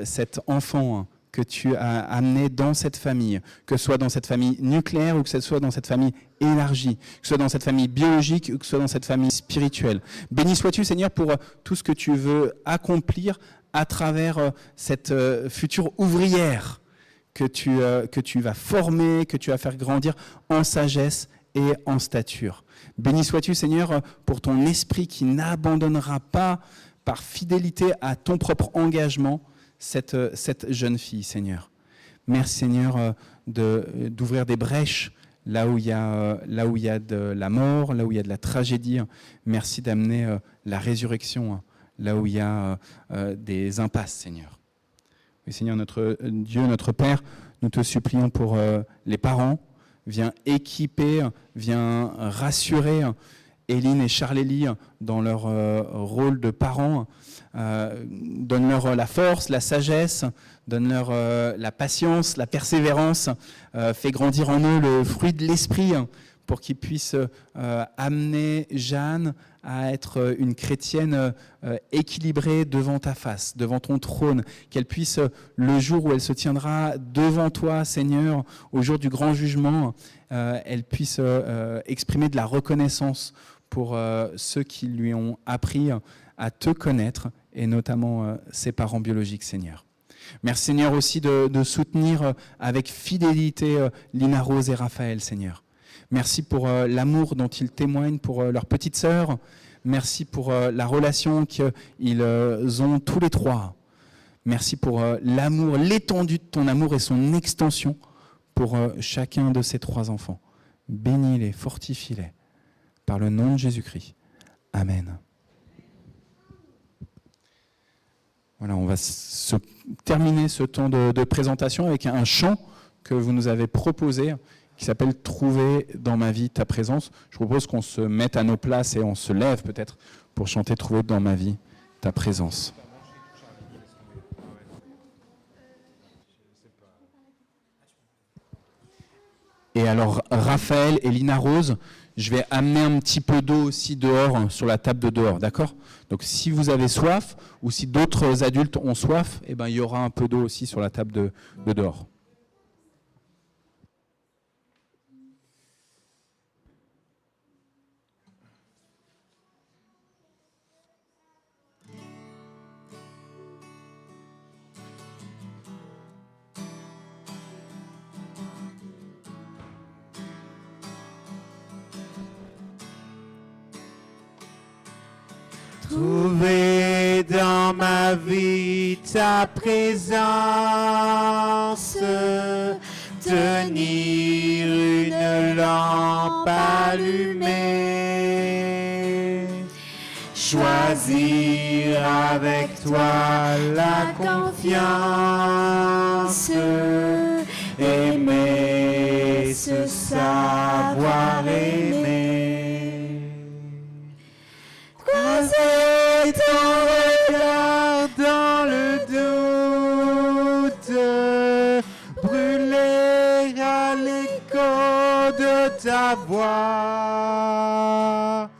cet enfant que tu as amené dans cette famille, que ce soit dans cette famille nucléaire ou que ce soit dans cette famille élargie, que ce soit dans cette famille biologique ou que ce soit dans cette famille spirituelle. Béni sois-tu, Seigneur, pour tout ce que tu veux accomplir à travers cette future ouvrière que tu vas former, que tu vas faire grandir en sagesse et en stature. Béni sois-tu, Seigneur, pour ton esprit qui n'abandonnera pas par fidélité à ton propre engagement cette jeune fille, Seigneur. Merci, Seigneur, d'ouvrir des brèches là où il y a de la mort, là où il y a de la tragédie. Merci d'amener la résurrection là où il y a des impasses, Seigneur. Oui, Seigneur, notre Dieu, notre Père, nous te supplions pour les parents. Viens équiper, viens rassurer Éline et Charlélie dans leur rôle de parents. Donne-leur la force, la sagesse, donne-leur la patience, la persévérance, fais grandir en eux le fruit de l'esprit pour qu'ils puissent amener Jeanne à être une chrétienne équilibrée devant ta face, devant ton trône, qu'elle puisse, le jour où elle se tiendra devant toi, Seigneur, au jour du grand jugement, elle puisse exprimer de la reconnaissance pour ceux qui lui ont appris à te connaître, et notamment ses parents biologiques, Seigneur. Merci, Seigneur, aussi de soutenir avec fidélité Lina Rose et Raphaël, Seigneur. Merci pour l'amour dont ils témoignent pour leur petite sœur. Merci pour la relation qu'ils ont tous les trois. Merci pour l'amour, l'étendue de ton amour et son extension pour chacun de ces trois enfants. Bénis-les, fortifie-les. Par le nom de Jésus-Christ. Amen. Voilà, on va terminer ce temps de présentation avec un chant que vous nous avez proposé qui s'appelle « Trouver dans ma vie ta présence ». Je propose qu'on se mette à nos places et on se lève peut-être pour chanter « Trouver dans ma vie ta présence ». Et alors, Raphaël et Lina Rose, je vais amener un petit peu d'eau aussi dehors, sur la table de dehors, d'accord ? Donc si vous avez soif, ou si d'autres adultes ont soif, eh ben, il y aura un peu d'eau aussi sur la table de dehors. Trouver dans ma vie ta présence, tenir une lampe allumée, choisir avec toi la confiance, aimer, se savoir aimer. Croiser ton regard dans le doute, brûler à l'écho de ta voix,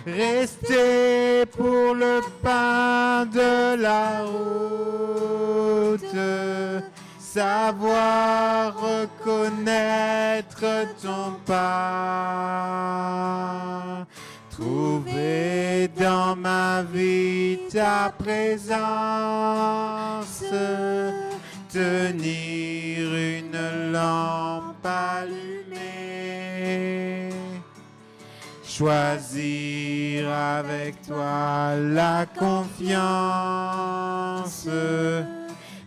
rester pour le pain de la route, savoir reconnaître ton pas. Trouver dans ma vie ta présence, tenir une lampe allumée, choisir avec toi la confiance,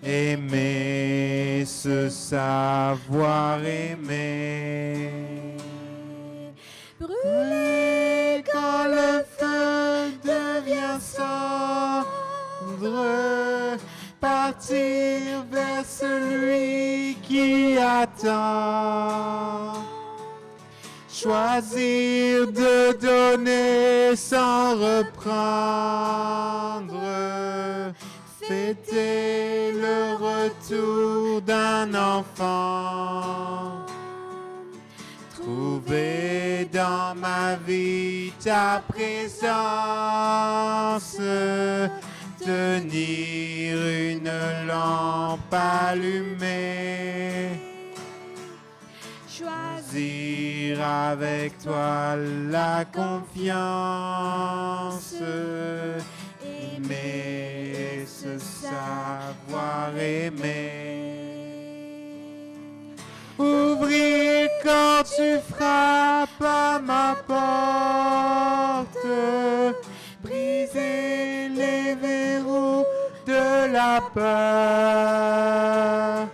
aimer, se savoir aimer. Brûler quand le feu devient cendre, partir vers celui qui attend, choisir de donner sans reprendre, fêter le retour d'un enfant. Trouver dans ma vie ta présence, tenir une lampe allumée, choisir avec toi la confiance, aimer, se savoir aimer. Ouvrir quand tu frappes à ma porte, briser les verrous de la peur,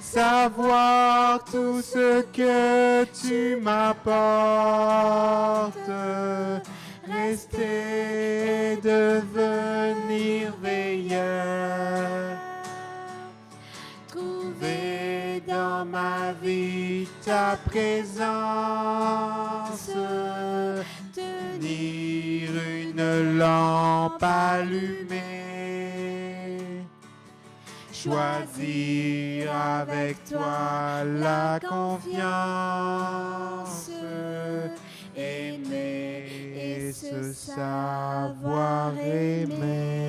savoir tout ce que tu m'apportes, rester, devenir veilleur. Trouver dans ma vie ta présence, devenir une lampe allumée. Choisir avec toi la confiance, aimer et se savoir aimer.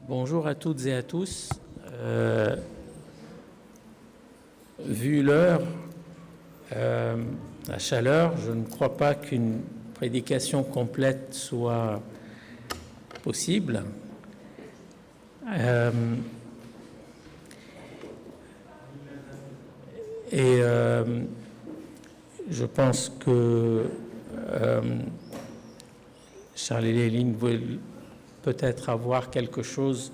Bonjour à toutes et à tous. Vu l'heure, la chaleur, je ne crois pas qu'une prédication complète soit possible. Je pense que Charles et Léline veulent peut-être avoir quelque chose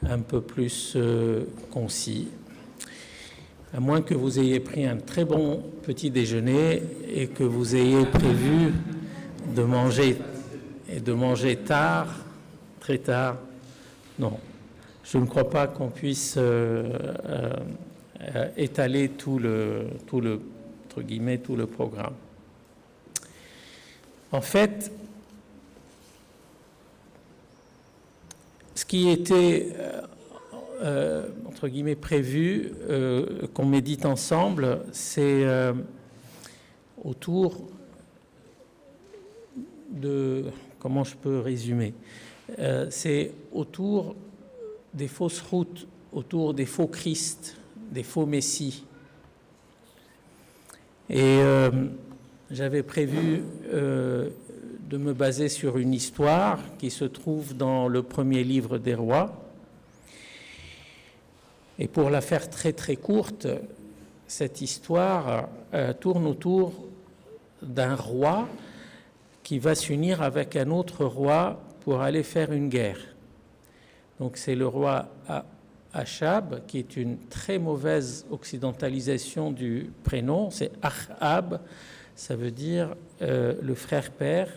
un peu plus concis. À moins que vous ayez pris un très bon petit déjeuner et que vous ayez prévu de manger tard, très tard. Non, je ne crois pas qu'on puisse étaler tout le entre guillemets, tout le programme. En fait, ce qui était entre guillemets prévu qu'on médite ensemble, c'est autour de, comment je peux résumer, c'est autour des fausses routes, autour des faux Christ, des faux Messies. Et j'avais prévu de me baser sur une histoire qui se trouve dans le premier livre des rois. Et pour la faire très très courte, cette histoire tourne autour d'un roi qui va s'unir avec un autre roi pour aller faire une guerre. Donc c'est le roi Achab, qui est une très mauvaise occidentalisation du prénom, c'est Achab, ça veut dire le frère-père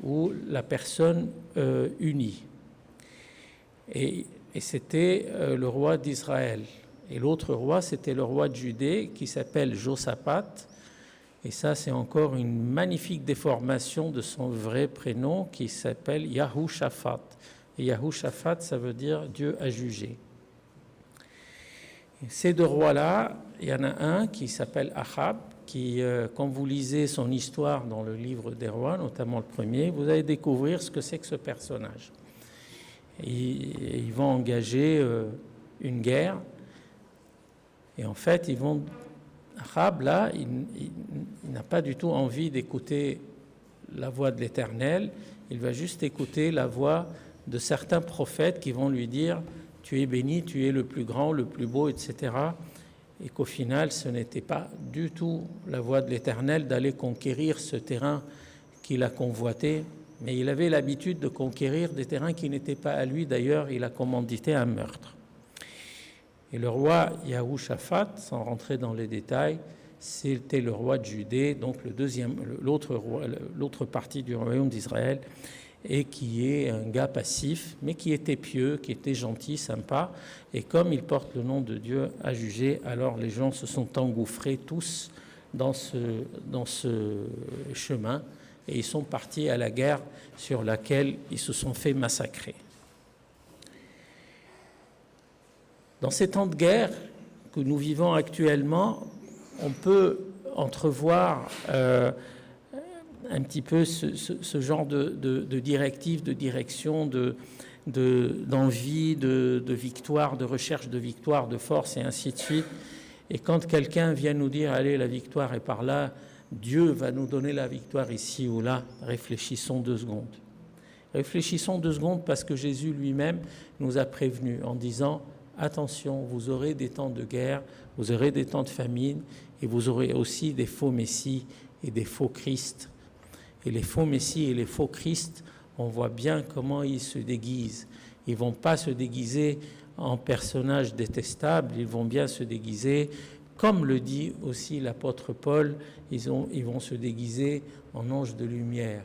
ou la personne unie. Et c'était le roi d'Israël. Et l'autre roi, c'était le roi de Judée, qui s'appelle Josaphat. Et ça, c'est encore une magnifique déformation de son vrai prénom, qui s'appelle Yahushaphat. Et Yahushaphat, ça veut dire Dieu a jugé. Et ces deux rois-là, il y en a un qui s'appelle Achab, qui, quand vous lisez son histoire dans le livre des rois, notamment le premier, vous allez découvrir ce que c'est que ce personnage. Ils vont engager une guerre, et en fait, Achab, là, il n'a pas du tout envie d'écouter la voix de l'Éternel, il va juste écouter la voix de certains prophètes qui vont lui dire « Tu es béni, tu es le plus grand, le plus beau, etc. » Et qu'au final, ce n'était pas du tout la voix de l'Éternel d'aller conquérir ce terrain qu'il a convoité, mais il avait l'habitude de conquérir des terrains qui n'étaient pas à lui. D'ailleurs, il a commandité un meurtre. Et le roi Yahushaphat, sans rentrer dans les détails, c'était le roi de Judée, donc l'autre partie du royaume d'Israël, et qui est un gars passif, mais qui était pieux, qui était gentil, sympa. Et comme il porte le nom de Dieu à juger, alors les gens se sont engouffrés tous dans ce chemin, et ils sont partis à la guerre sur laquelle ils se sont fait massacrer. Dans ces temps de guerre que nous vivons actuellement, on peut entrevoir un petit peu ce genre de directive, de direction, d'envie, de victoire, de recherche de victoire, de force et ainsi de suite. Et quand quelqu'un vient nous dire « Allez, la victoire est par là », Dieu va nous donner la victoire ici ou là, réfléchissons 2 secondes. Réfléchissons 2 secondes parce que Jésus lui-même nous a prévenus en disant « attention, vous aurez des temps de guerre, vous aurez des temps de famine, et vous aurez aussi des faux messies et des faux Christ. Et les faux messies et les faux Christ, on voit bien comment ils se déguisent. Ils ne vont pas se déguiser en personnages détestables, ils vont bien se déguiser, comme le dit aussi l'apôtre Paul, ils vont se déguiser en anges de lumière.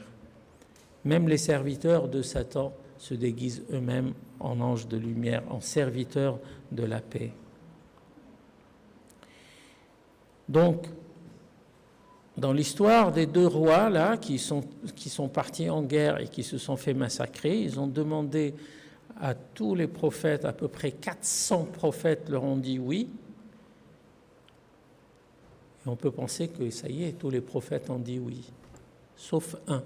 Même les serviteurs de Satan se déguisent eux-mêmes en anges de lumière, en serviteurs de la paix. Donc, dans l'histoire des deux rois là, qui sont partis en guerre et qui se sont fait massacrer, ils ont demandé à tous les prophètes, à peu près 400 prophètes leur ont dit oui. Et on peut penser que ça y est, tous les prophètes ont dit oui, sauf un.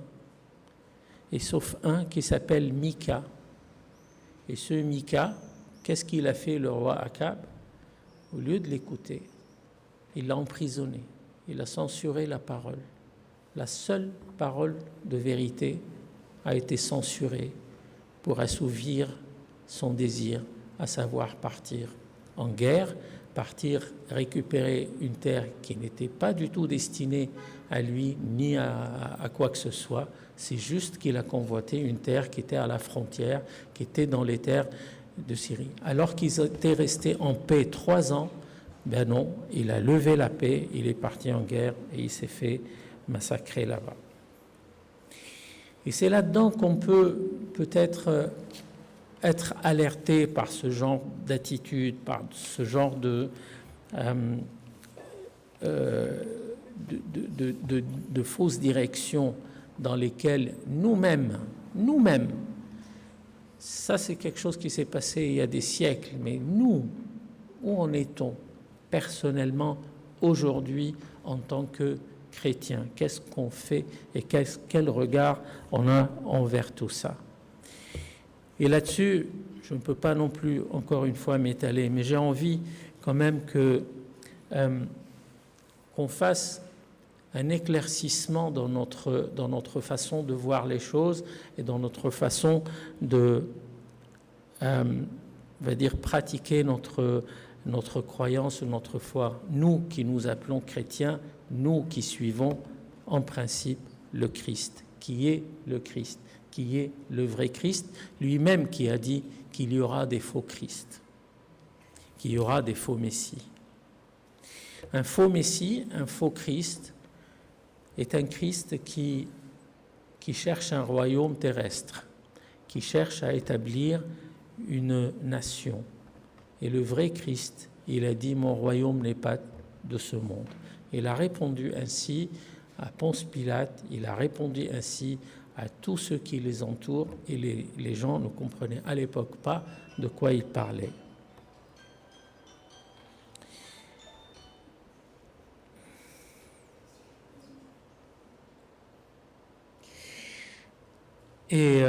Et sauf un qui s'appelle Mika. Et ce Mika, qu'est-ce qu'il a fait le roi Akab? Au lieu de l'écouter, il l'a emprisonné, il a censuré la parole. La seule parole de vérité a été censurée pour assouvir son désir, à savoir partir en guerre, partir récupérer une terre qui n'était pas du tout destinée à lui ni à quoi que ce soit. C'est juste qu'il a convoité une terre qui était à la frontière, qui était dans les terres de Syrie. Alors qu'ils étaient restés en paix 3 ans, ben non, il a levé la paix, il est parti en guerre et il s'est fait massacrer là-bas. Et c'est là-dedans qu'on peut peut-être être alerté par ce genre d'attitude, par ce genre de fausses directions dans lesquelles nous-mêmes, ça c'est quelque chose qui s'est passé il y a des siècles, mais nous, où en est-on personnellement aujourd'hui en tant que chrétiens? Qu'est-ce qu'on fait et quel regard on a envers tout ça? Et là-dessus, je ne peux pas non plus, encore une fois, m'étaler, mais j'ai envie quand même qu'on fasse un éclaircissement dans notre façon de voir les choses et dans notre façon de, on va dire, pratiquer notre croyance, notre foi. Nous qui nous appelons chrétiens, nous qui suivons en principe le Christ, qui est le Christ, qui est le vrai Christ, lui-même qui a dit qu'il y aura des faux Christ, qu'il y aura des faux Messies. Un faux Messie, un faux Christ, est un Christ qui cherche un royaume terrestre, qui cherche à établir une nation. Et le vrai Christ, il a dit « Mon royaume n'est pas de ce monde ». Il a répondu ainsi à Ponce Pilate, il a répondu ainsi à tous ceux qui les entourent, et les gens ne comprenaient à l'époque pas de quoi il parlait. Et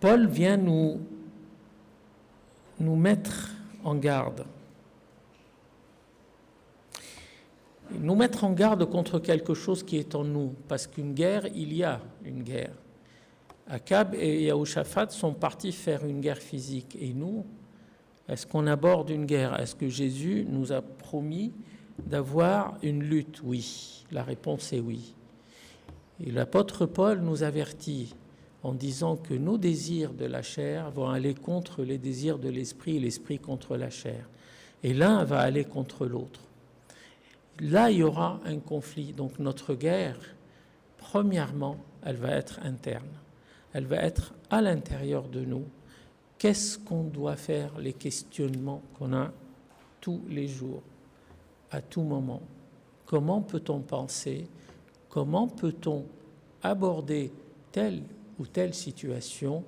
Paul vient nous mettre en garde. Nous mettre en garde contre quelque chose qui est en nous, parce qu'une guerre, il y a une guerre. Akab et Yahushaphat sont partis faire une guerre physique. Et nous, est-ce qu'on aborde une guerre? Est-ce que Jésus nous a promis d'avoir une lutte? Oui. La réponse est oui. Et l'apôtre Paul nous avertit en disant que nos désirs de la chair vont aller contre les désirs de l'esprit et l'esprit contre la chair. Et l'un va aller contre l'autre. Là, il y aura un conflit. Donc notre guerre, premièrement, elle va être interne. Elle va être à l'intérieur de nous. Qu'est-ce qu'on doit faire? Les questionnements qu'on a tous les jours, à tout moment. Comment peut-on penser? Comment peut-on aborder telle ou telle situation?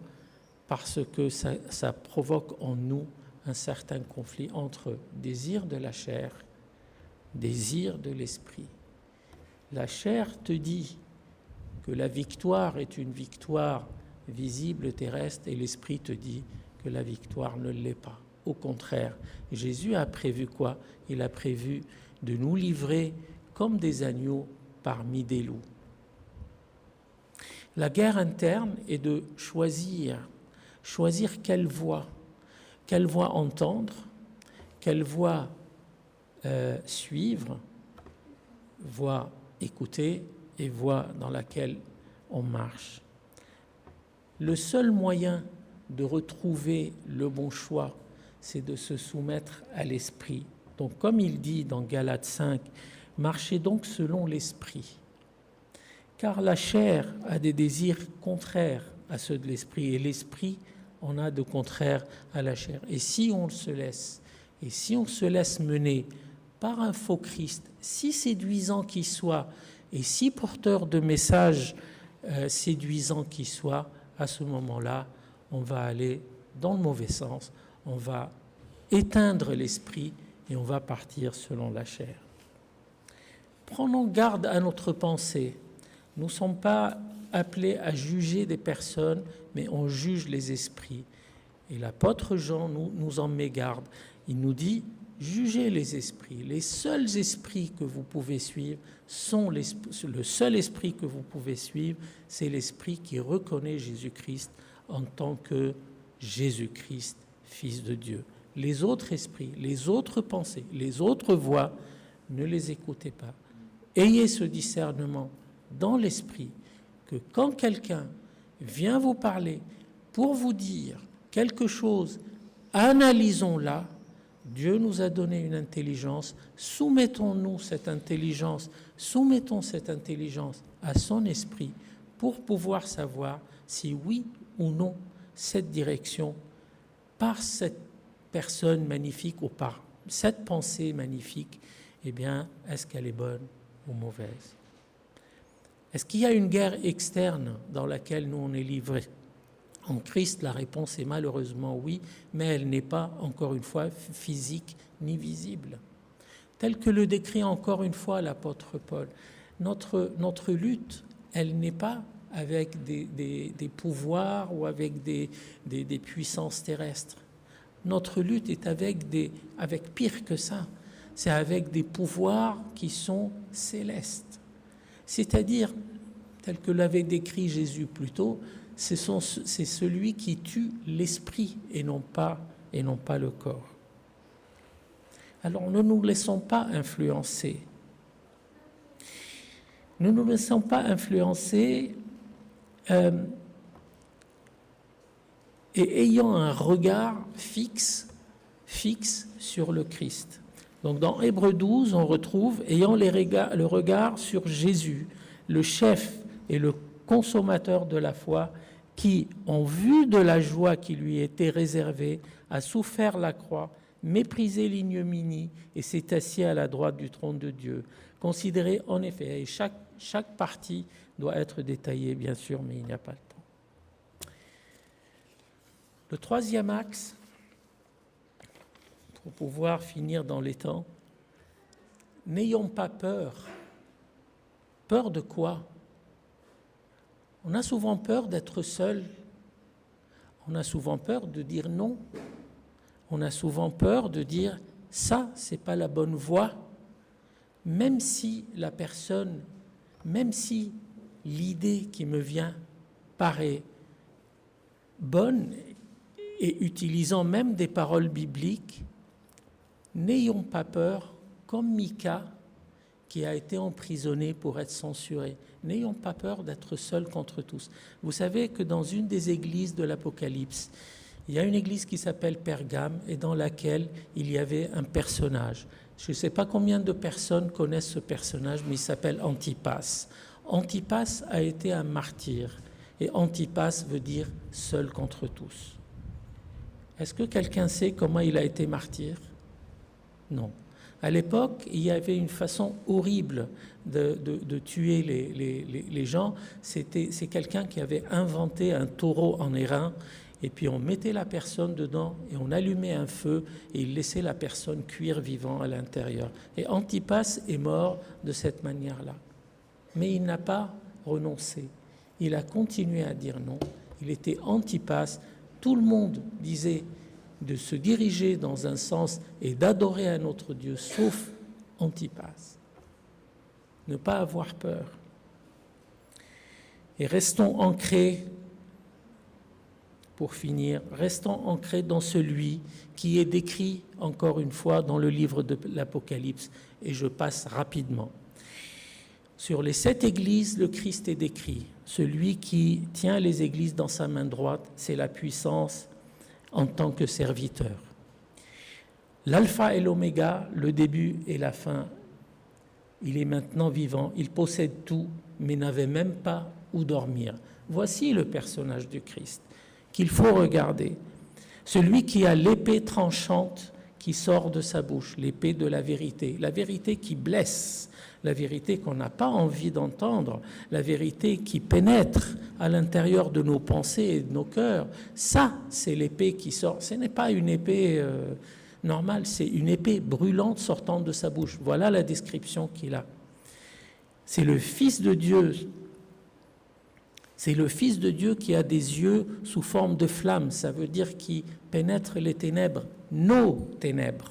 Parce que ça provoque en nous un certain conflit entre désir de la chair, désir de l'esprit. La chair te dit que la victoire est une victoire visible, terrestre, et l'esprit te dit que la victoire ne l'est pas. Au contraire, Jésus a prévu quoi? Il a prévu de nous livrer comme des agneaux parmi des loups. La guerre interne est de choisir quelle voie. quelle voie entendre, quelle voie suivre, voie écouter et voie dans laquelle on marche. Le seul moyen de retrouver le bon choix, c'est de se soumettre à l'esprit. Donc, comme il dit dans Galates 5, marchez donc selon l'esprit. Car la chair a des désirs contraires à ceux de l'esprit, et l'esprit en a de contraires à la chair. Et si on se laisse mener par un faux Christ, si séduisant qu'il soit, et si porteur de messages séduisants qu'il soit, à ce moment-là, on va aller dans le mauvais sens, on va éteindre l'esprit et on va partir selon la chair. Prenons garde à notre pensée. Nous ne sommes pas appelés à juger des personnes, mais on juge les esprits. Et l'apôtre Jean nous en met garde. Il nous dit, jugez les esprits. Les seuls esprits que vous pouvez suivre le seul esprit que vous pouvez suivre, c'est l'esprit qui reconnaît Jésus-Christ en tant que Jésus-Christ, Fils de Dieu. Les autres esprits, les autres pensées, les autres voix, ne les écoutez pas. Ayez ce discernement dans l'esprit que quand quelqu'un vient vous parler pour vous dire quelque chose, analysons-la. Dieu nous a donné une intelligence, soumettons cette intelligence à son esprit pour pouvoir savoir si oui ou non cette direction, par cette personne magnifique ou par cette pensée magnifique, eh bien, est-ce qu'elle est bonne ou mauvaise? Est-ce qu'il y a une guerre externe dans laquelle nous on est livrés? En Christ, la réponse est malheureusement oui, mais elle n'est pas, encore une fois, physique ni visible. Tel que le décrit encore une fois l'apôtre Paul, notre lutte, elle n'est pas avec des pouvoirs ou avec des puissances terrestres. Notre lutte est avec pire que ça, c'est avec des pouvoirs qui sont célestes. C'est-à-dire, tel que l'avait décrit Jésus plus tôt, c'est celui qui tue l'esprit et non pas le corps. Alors ne nous laissons pas influencer. Ne nous laissons pas influencer et ayant un regard fixe sur le Christ. Donc dans Hébreux 12, on retrouve « ayant le regard sur Jésus, le chef et le consommateur de la foi, qui, en vue de la joie qui lui était réservée, a souffert la croix, méprisé l'ignominie et s'est assis à la droite du trône de Dieu. » Considérez en effet, et chaque partie doit être détaillée bien sûr, mais il n'y a pas le temps. Le troisième axe, pour pouvoir finir dans les temps, n'ayons pas peur. Peur de quoi? On a souvent peur d'être seul. On a souvent peur de dire non. On a souvent peur de dire ça, c'est pas la bonne voie. Même si la personne, même si l'idée qui me vient paraît bonne et utilisant même des paroles bibliques, n'ayons pas peur, comme Mika, qui a été emprisonné pour être censuré. N'ayons pas peur d'être seuls contre tous. Vous savez que dans une des églises de l'Apocalypse, il y a une église qui s'appelle Pergame et dans laquelle il y avait un personnage. Je ne sais pas combien de personnes connaissent ce personnage, mais il s'appelle Antipas. Antipas a été un martyr et Antipas veut dire seul contre tous. Est-ce que quelqu'un sait comment il a été martyr? Non. À l'époque, il y avait une façon horrible de tuer les gens. C'est quelqu'un qui avait inventé un taureau en airain, et puis on mettait la personne dedans, et on allumait un feu, et il laissait la personne cuire vivant à l'intérieur. Et Antipas est mort de cette manière-là. Mais il n'a pas renoncé. Il a continué à dire non. Il était Antipas. Tout le monde disait de se diriger dans un sens et d'adorer un autre Dieu, sauf Antipas. Ne pas avoir peur. Et restons ancrés pour finir, restons ancrés dans celui qui est décrit encore une fois dans le livre de l'Apocalypse, et je passe rapidement. Sur les 7 églises, le Christ est décrit. Celui qui tient les églises dans sa main droite, c'est la puissance en tant que serviteur. L'alpha et l'oméga, le début et la fin, il est maintenant vivant, il possède tout, mais n'avait même pas où dormir. Voici le personnage du Christ qu'il faut regarder. Celui qui a l'épée tranchante qui sort de sa bouche, l'épée de la vérité qui blesse, la vérité qu'on n'a pas envie d'entendre, la vérité qui pénètre à l'intérieur de nos pensées et de nos cœurs. Ça, c'est l'épée qui sort. Ce n'est pas une épée normale, c'est une épée brûlante sortant de sa bouche. Voilà la description qu'il a. C'est le Fils de Dieu. C'est le Fils de Dieu qui a des yeux sous forme de flamme. Ça veut dire qui pénètre les ténèbres, nos ténèbres.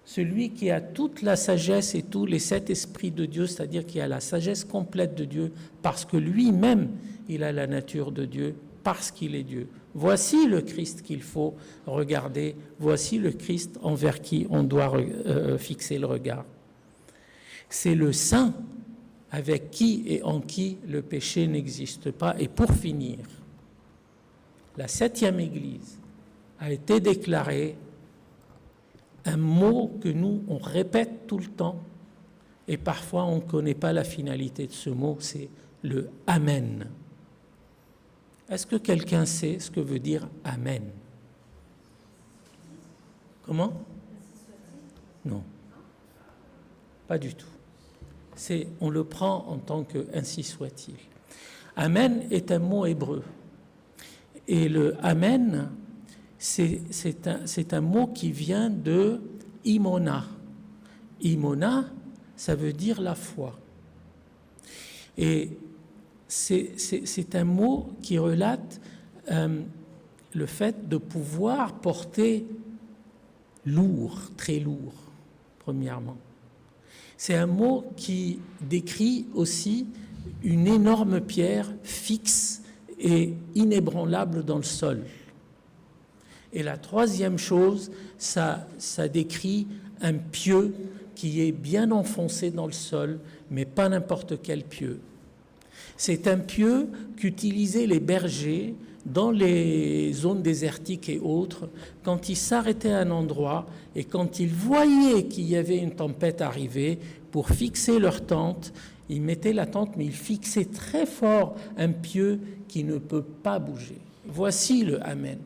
Celui qui a toute la sagesse et tous les 7 esprits de Dieu, c'est-à-dire qui a la sagesse complète de Dieu, parce que lui-même, il a la nature de Dieu, parce qu'il est Dieu. Voici le Christ qu'il faut regarder, voici le Christ envers qui on doit fixer le regard. C'est le Saint avec qui et en qui le péché n'existe pas. Et pour finir, la 7e Église a été déclarée un mot que nous, on répète tout le temps, et parfois on ne connaît pas la finalité de ce mot, c'est le « Amen ». Est-ce que quelqu'un sait ce que veut dire « Amen » ? Comment ? Non. Pas du tout. On le prend en tant que « ainsi soit-il ». « Amen » est un mot hébreu. Et le « Amen », c'est un mot qui vient de « imona ». « Imona », ça veut dire la foi. Et c'est un mot qui relate le fait de pouvoir porter lourd, très lourd, premièrement. C'est un mot qui décrit aussi une énorme pierre fixe et inébranlable dans le sol. Et la 3e chose, ça décrit un pieu qui est bien enfoncé dans le sol, mais pas n'importe quel pieu. C'est un pieu qu'utilisaient les bergers dans les zones désertiques et autres, quand ils s'arrêtaient à un endroit et quand ils voyaient qu'il y avait une tempête arriver, pour fixer leur tente, ils mettaient la tente, mais ils fixaient très fort un pieu qui ne peut pas bouger. Voici le Amen.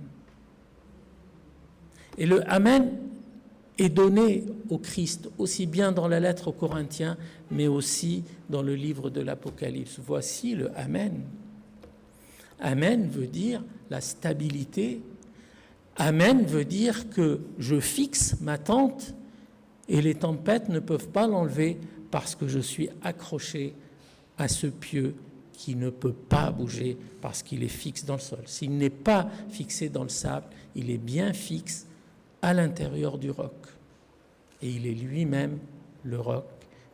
Et le Amen est donné au Christ, aussi bien dans la lettre aux Corinthiens, mais aussi dans le livre de l'Apocalypse. Voici le Amen. Amen veut dire la stabilité. Amen veut dire que je fixe ma tente et les tempêtes ne peuvent pas l'enlever parce que je suis accroché à ce pieu qui ne peut pas bouger parce qu'il est fixe dans le sol. S'il n'est pas fixé dans le sable, il est bien fixe à l'intérieur du roc. Et il est lui-même le roc,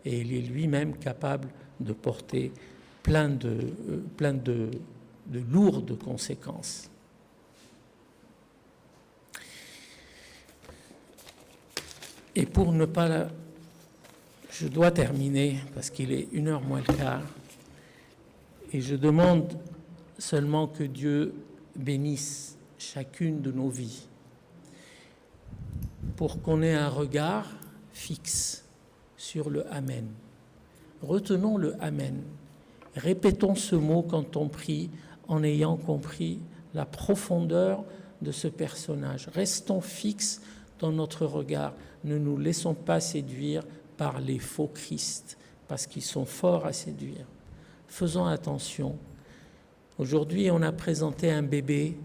et il est lui-même capable de porter plein de lourdes conséquences. Et pour ne pas... Je dois terminer parce qu'il est 1h moins le quart. Et je demande seulement que Dieu bénisse chacune de nos vies pour qu'on ait un regard fixe sur le Amen. Retenons le Amen. Répétons ce mot quand on prie en ayant compris la profondeur de ce personnage. Restons fixes dans notre regard. Ne nous laissons pas séduire par les faux Christ, parce qu'ils sont forts à séduire. Faisons attention. Aujourd'hui, on a présenté un bébé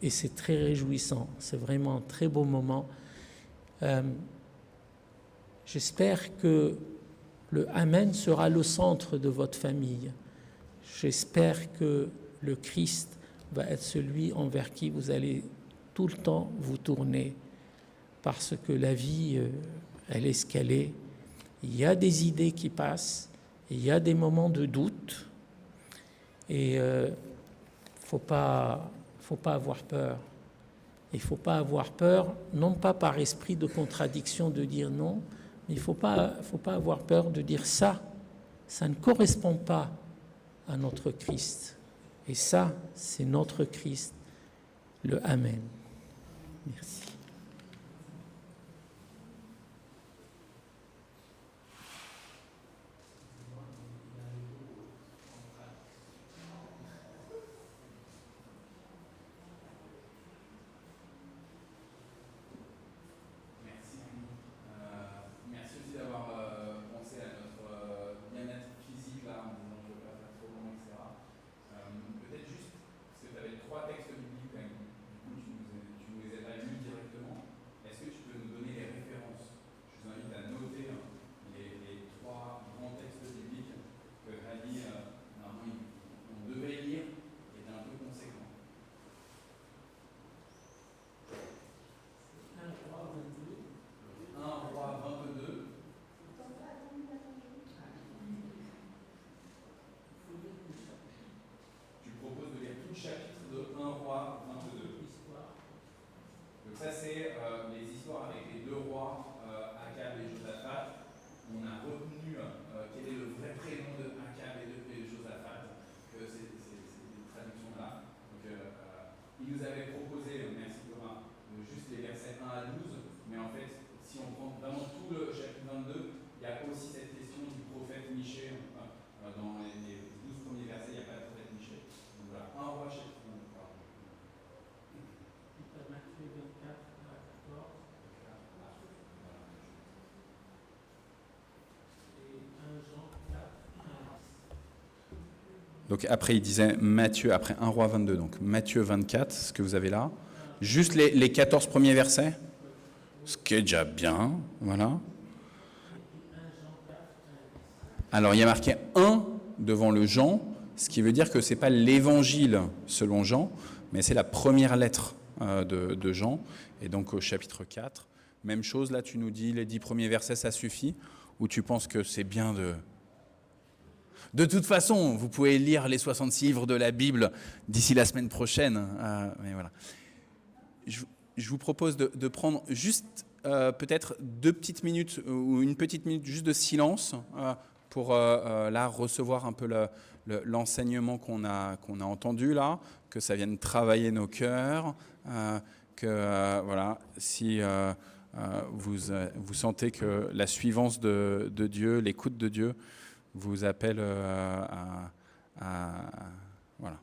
et c'est très réjouissant. C'est vraiment un très beau moment. J'espère que le Amen sera le centre de votre famille. J'espère que le Christ va être celui envers qui vous allez tout le temps vous tourner, parce que la vie, elle est ce qu'elle est. Il y a des idées qui passent, il y a des moments de doute, et faut pas avoir peur. Il ne faut pas avoir peur, non pas par esprit de contradiction de dire non, mais il ne faut pas avoir peur de dire ça ne correspond pas à notre Christ. Et ça, c'est notre Christ, le Amen. Merci. Ça, c'est les histoires avec les deux rois, Akab et Josaphat. On a retenu quel est le vrai prénom de Akab et de Josaphat, que c'est des traductions-là. Donc, il nous avait proposé, merci Thomas, juste les versets 1 à 12, mais en fait, si on prend vraiment tout le chapitre 22, il y a aussi cette question du prophète Michée. Dans les 12 premiers versets, il n'y a pas de prophète Michée. Donc voilà, un roi chapitre 22. Donc après, il disait Matthieu, après 1 roi 22, donc Matthieu 24, ce que vous avez là. Juste les 14 premiers versets, ce qui est déjà bien, voilà. Alors, il y a marqué 1 devant le Jean, ce qui veut dire que ce n'est pas l'évangile selon Jean, mais c'est la première lettre de Jean. Et donc au chapitre 4, même chose, là tu nous dis les 10 premiers versets, ça suffit, ou tu penses que c'est bien de... De toute façon, vous pouvez lire les 66 livres de la Bible d'ici la semaine prochaine. Mais voilà. Je vous propose de prendre juste peut-être 2 petites minutes ou une petite minute juste de silence pour là recevoir un peu l'enseignement qu'on a entendu là, que ça vienne travailler nos cœurs, voilà, si vous sentez que la suivance de Dieu, l'écoute de Dieu, vous appelle voilà.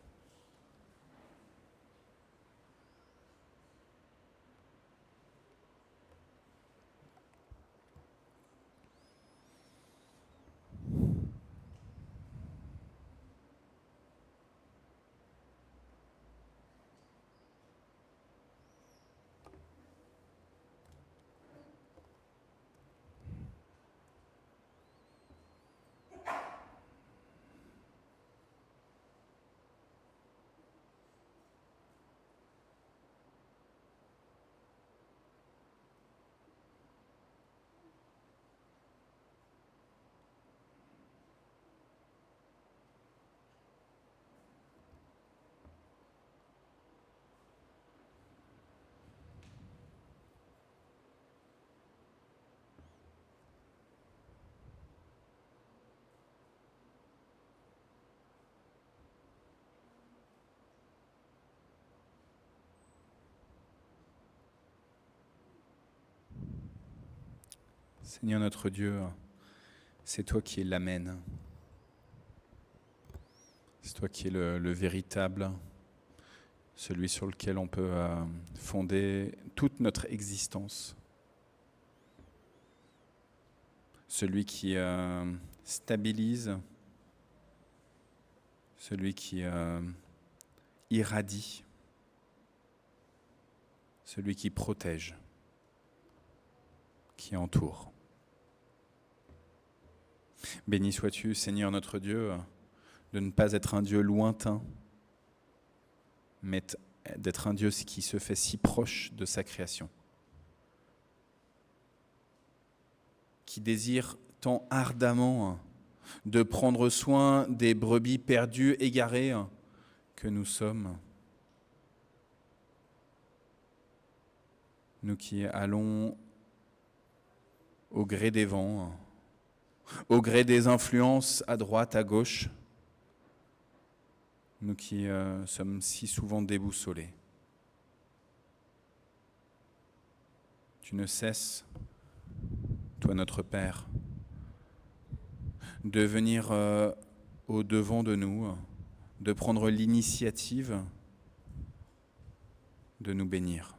Seigneur notre Dieu, c'est toi qui es l'Amen. C'est toi qui es le véritable, celui sur lequel on peut fonder toute notre existence. Celui qui stabilise, celui qui irradie, celui qui protège, qui entoure. Béni sois-tu, Seigneur notre Dieu, de ne pas être un Dieu lointain, mais d'être un Dieu qui se fait si proche de sa création, qui désire tant ardemment de prendre soin des brebis perdues, égarées, que nous sommes, nous qui allons au gré des vents, au gré des influences à droite, à gauche, nous qui sommes si souvent déboussolés. Tu ne cesses, toi notre Père, de venir au-devant de nous, de prendre l'initiative de nous bénir.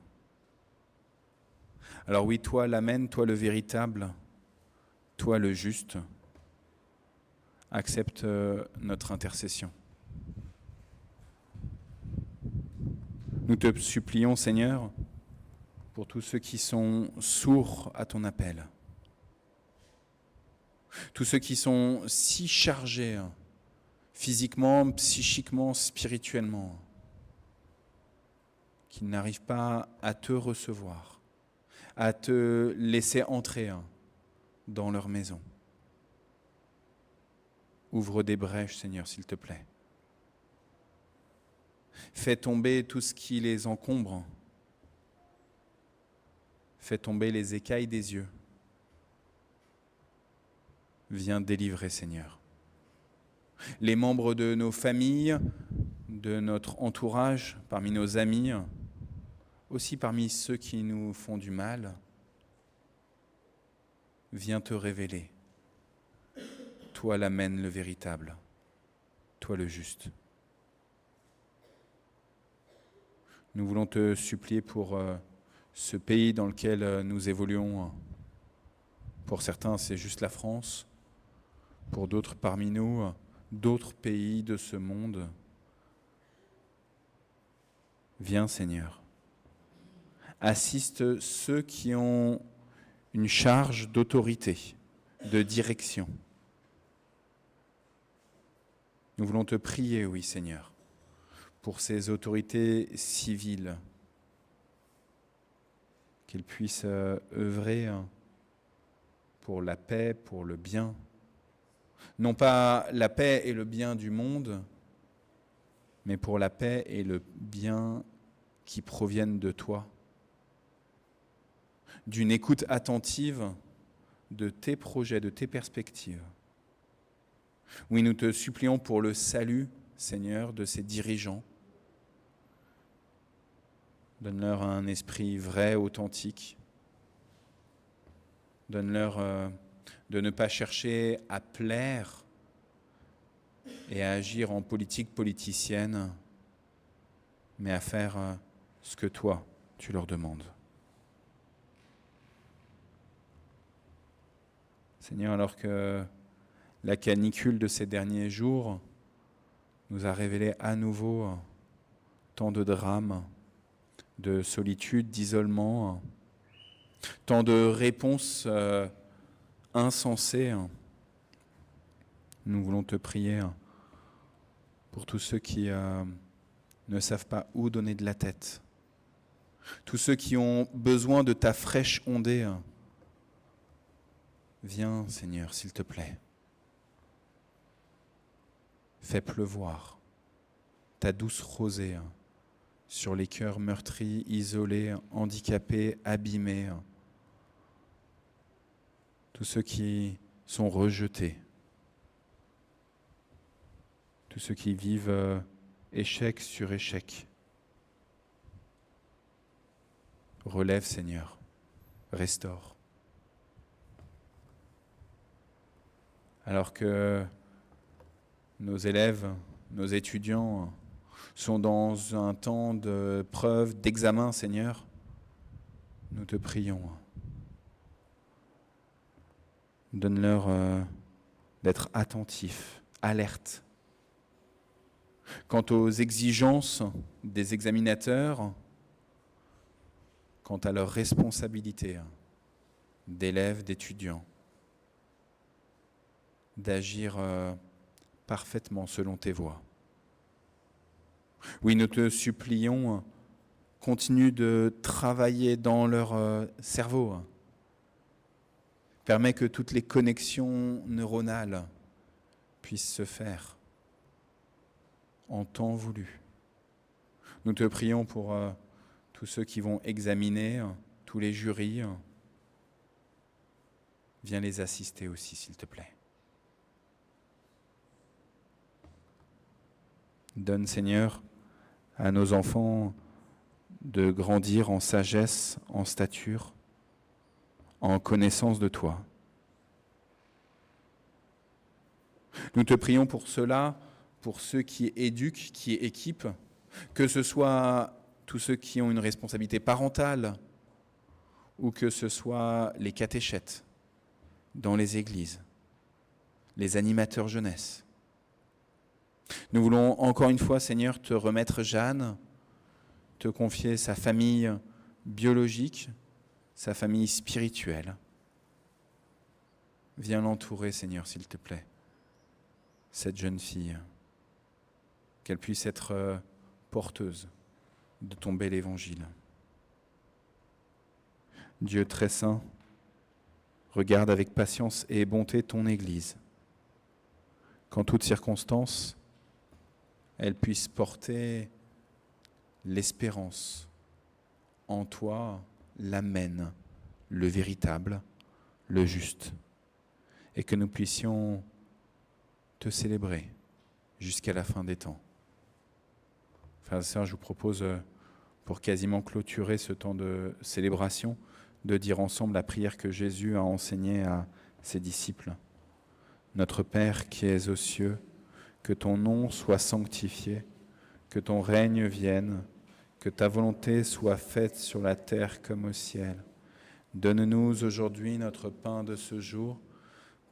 Alors oui, toi l'Amen, toi le véritable, toi le juste, accepte notre intercession. Nous te supplions, Seigneur, pour tous ceux qui sont sourds à ton appel, tous ceux qui sont si chargés physiquement, psychiquement, spirituellement, qu'ils n'arrivent pas à te recevoir, à te laisser entrer dans leur maison. Ouvre des brèches, Seigneur, s'il te plaît. Fais tomber tout ce qui les encombre. Fais tomber les écailles des yeux. Viens délivrer, Seigneur. Les membres de nos familles, de notre entourage, parmi nos amis, aussi parmi ceux qui nous font du mal, viens te révéler. Toi l'Amen, le véritable, toi le juste. Nous voulons te supplier pour ce pays dans lequel nous évoluons. Pour certains, c'est juste la France. Pour d'autres parmi nous, d'autres pays de ce monde. Viens, Seigneur. Assiste ceux qui ont une charge d'autorité, de direction. Nous voulons te prier, oui, Seigneur, pour ces autorités civiles, qu'ils puissent œuvrer pour la paix, pour le bien. Non pas la paix et le bien du monde, mais pour la paix et le bien qui proviennent de toi. D'une écoute attentive de tes projets, de tes perspectives. Oui, nous te supplions pour le salut, Seigneur, de ces dirigeants. Donne-leur un esprit vrai, authentique. Donne-leur de ne pas chercher à plaire et à agir en politique politicienne, mais à faire ce que toi, tu leur demandes. Seigneur, alors que la canicule de ces derniers jours nous a révélé à nouveau tant de drames, de solitude, d'isolement, tant de réponses insensées. Nous voulons te prier pour tous ceux qui ne savent pas où donner de la tête, tous ceux qui ont besoin de ta fraîche ondée. Viens, Seigneur, s'il te plaît. Fais pleuvoir ta douce rosée sur les cœurs meurtris, isolés, handicapés, abîmés, tous ceux qui sont rejetés, tous ceux qui vivent échec sur échec. Relève, Seigneur, restaure. Alors que nos élèves, nos étudiants sont dans un temps de preuve, d'examen, Seigneur, nous te prions. Donne-leur d'être attentifs, alertes. Quant aux exigences des examinateurs, quant à leurs responsabilités d'élèves, d'étudiants, d'agir parfaitement selon tes voies. Oui, nous te supplions, continue de travailler dans leur cerveau. Permets que toutes les connexions neuronales puissent se faire en temps voulu, Nous te prions pour tous ceux qui vont examiner, tous les jurys. Viens les assister aussi, s'il te plaît. Donne, Seigneur, à nos enfants de grandir en sagesse, en stature, en connaissance de toi. Nous te prions pour cela, pour ceux qui éduquent, qui équipent, que ce soit tous ceux qui ont une responsabilité parentale ou que ce soit les catéchètes dans les églises, les animateurs jeunesse. Nous voulons encore une fois, Seigneur, te remettre Jeanne, te confier sa famille biologique, sa famille spirituelle. Viens l'entourer, Seigneur, s'il te plaît, cette jeune fille, qu'elle puisse être porteuse de ton bel évangile. Dieu très saint, regarde avec patience et bonté ton Église, qu'en toutes circonstances, elle puisse porter l'espérance en toi, l'Amen, le véritable, le juste, et que nous puissions te célébrer jusqu'à la fin des temps. Frères et sœurs, je vous propose, pour quasiment clôturer ce temps de célébration, de dire ensemble la prière que Jésus a enseignée à ses disciples. Notre Père qui es aux cieux, que ton nom soit sanctifié, que ton règne vienne, que ta volonté soit faite sur la terre comme au ciel. Donne-nous aujourd'hui notre pain de ce jour.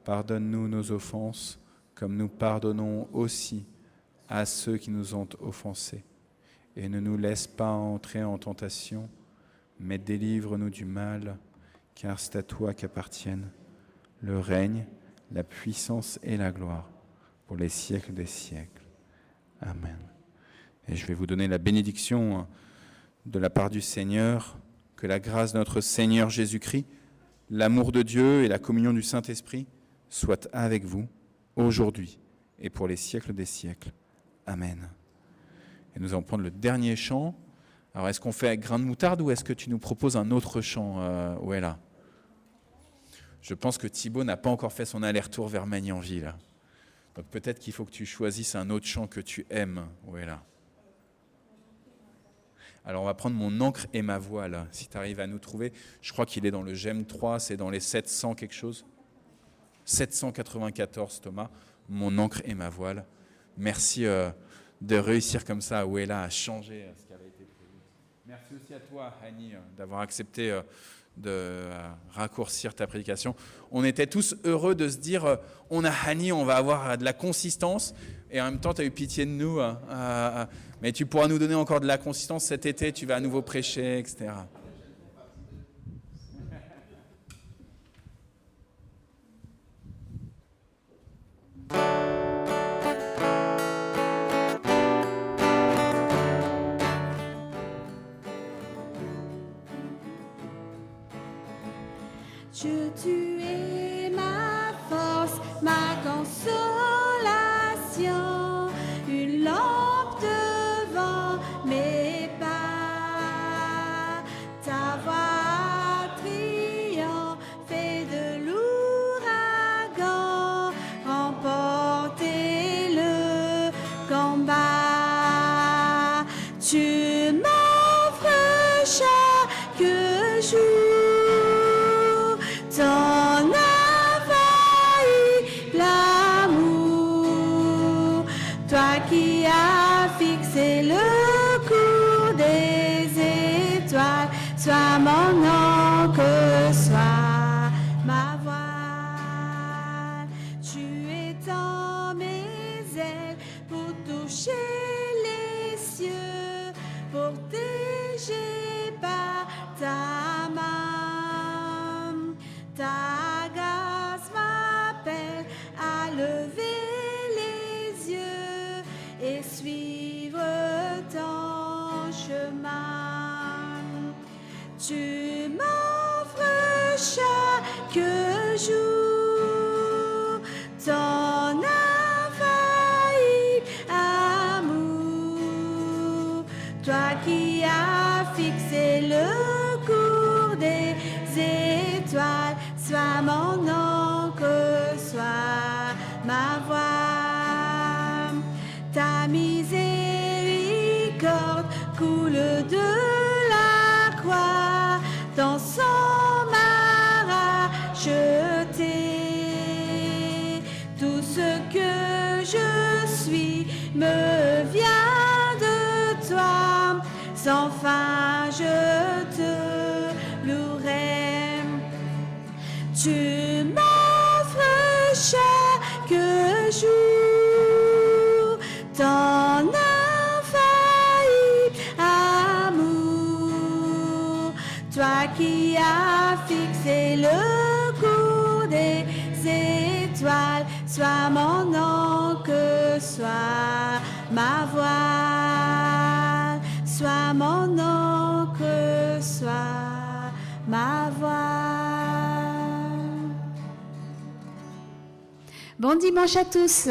Pardonne-nous nos offenses, comme nous pardonnons aussi à ceux qui nous ont offensés. Et ne nous laisse pas entrer en tentation, mais délivre-nous du mal, car c'est à toi qu'appartiennent le règne, la puissance et la gloire, pour les siècles des siècles. Amen. Et je vais vous donner la bénédiction de la part du Seigneur, que la grâce de notre Seigneur Jésus-Christ, l'amour de Dieu et la communion du Saint-Esprit soient avec vous, aujourd'hui et pour les siècles des siècles. Amen. Et nous allons prendre le dernier chant. Alors, est-ce qu'on fait avec grain de moutarde ou est-ce que tu nous proposes un autre chant, où est là ? Je pense que Thibaut n'a pas encore fait son aller-retour vers Magnanville. Donc peut-être qu'il faut que tu choisisses un autre chant que tu aimes. Où est là ? Alors on va prendre Mon encre et ma voile, si tu arrives à nous trouver. Je crois qu'il est dans le GEM 3, c'est dans les 700 quelque chose. 794, Thomas. Mon encre et ma voile. Merci de réussir comme ça, où est là, à changer ce qui avait été prévu. Merci aussi à toi, Annie, d'avoir accepté de raccourcir ta prédication. On était tous heureux de se dire, on a Annie, on va avoir de la consistance, et en même temps, tu as eu pitié de nous, mais tu pourras nous donner encore de la consistance cet été, tu vas à nouveau prêcher, etc. Dieu, tu es ma force, ma consolation, une lampe devant mes pas. Ta voix triomphée de l'ouragan, remporter le combat. Tu m'offres chaque jour ton envahit l'amour, toi qui as fixé le cours des étoiles, sois mon encre, sois ma voile. Tu étends mes ailes pour toucher les cieux, protégé par ta main. Ta grâce m'appelle à lever les yeux et suivre ton chemin. Tu m'offres chaque jour ton infaillible amour, toi sois mon encre, sois ma voix. Ta miséricorde coule de la croix, dans son m'a racheté. Tout ce que je suis me vient de toi, sans fin je te louerai. Tu m'offres chaque jour ton infaillible amour, toi qui as fixé le cours des étoiles, sois mon encre, sois ma voile, sois mon encre, sois ma voile. Bon dimanche à tous.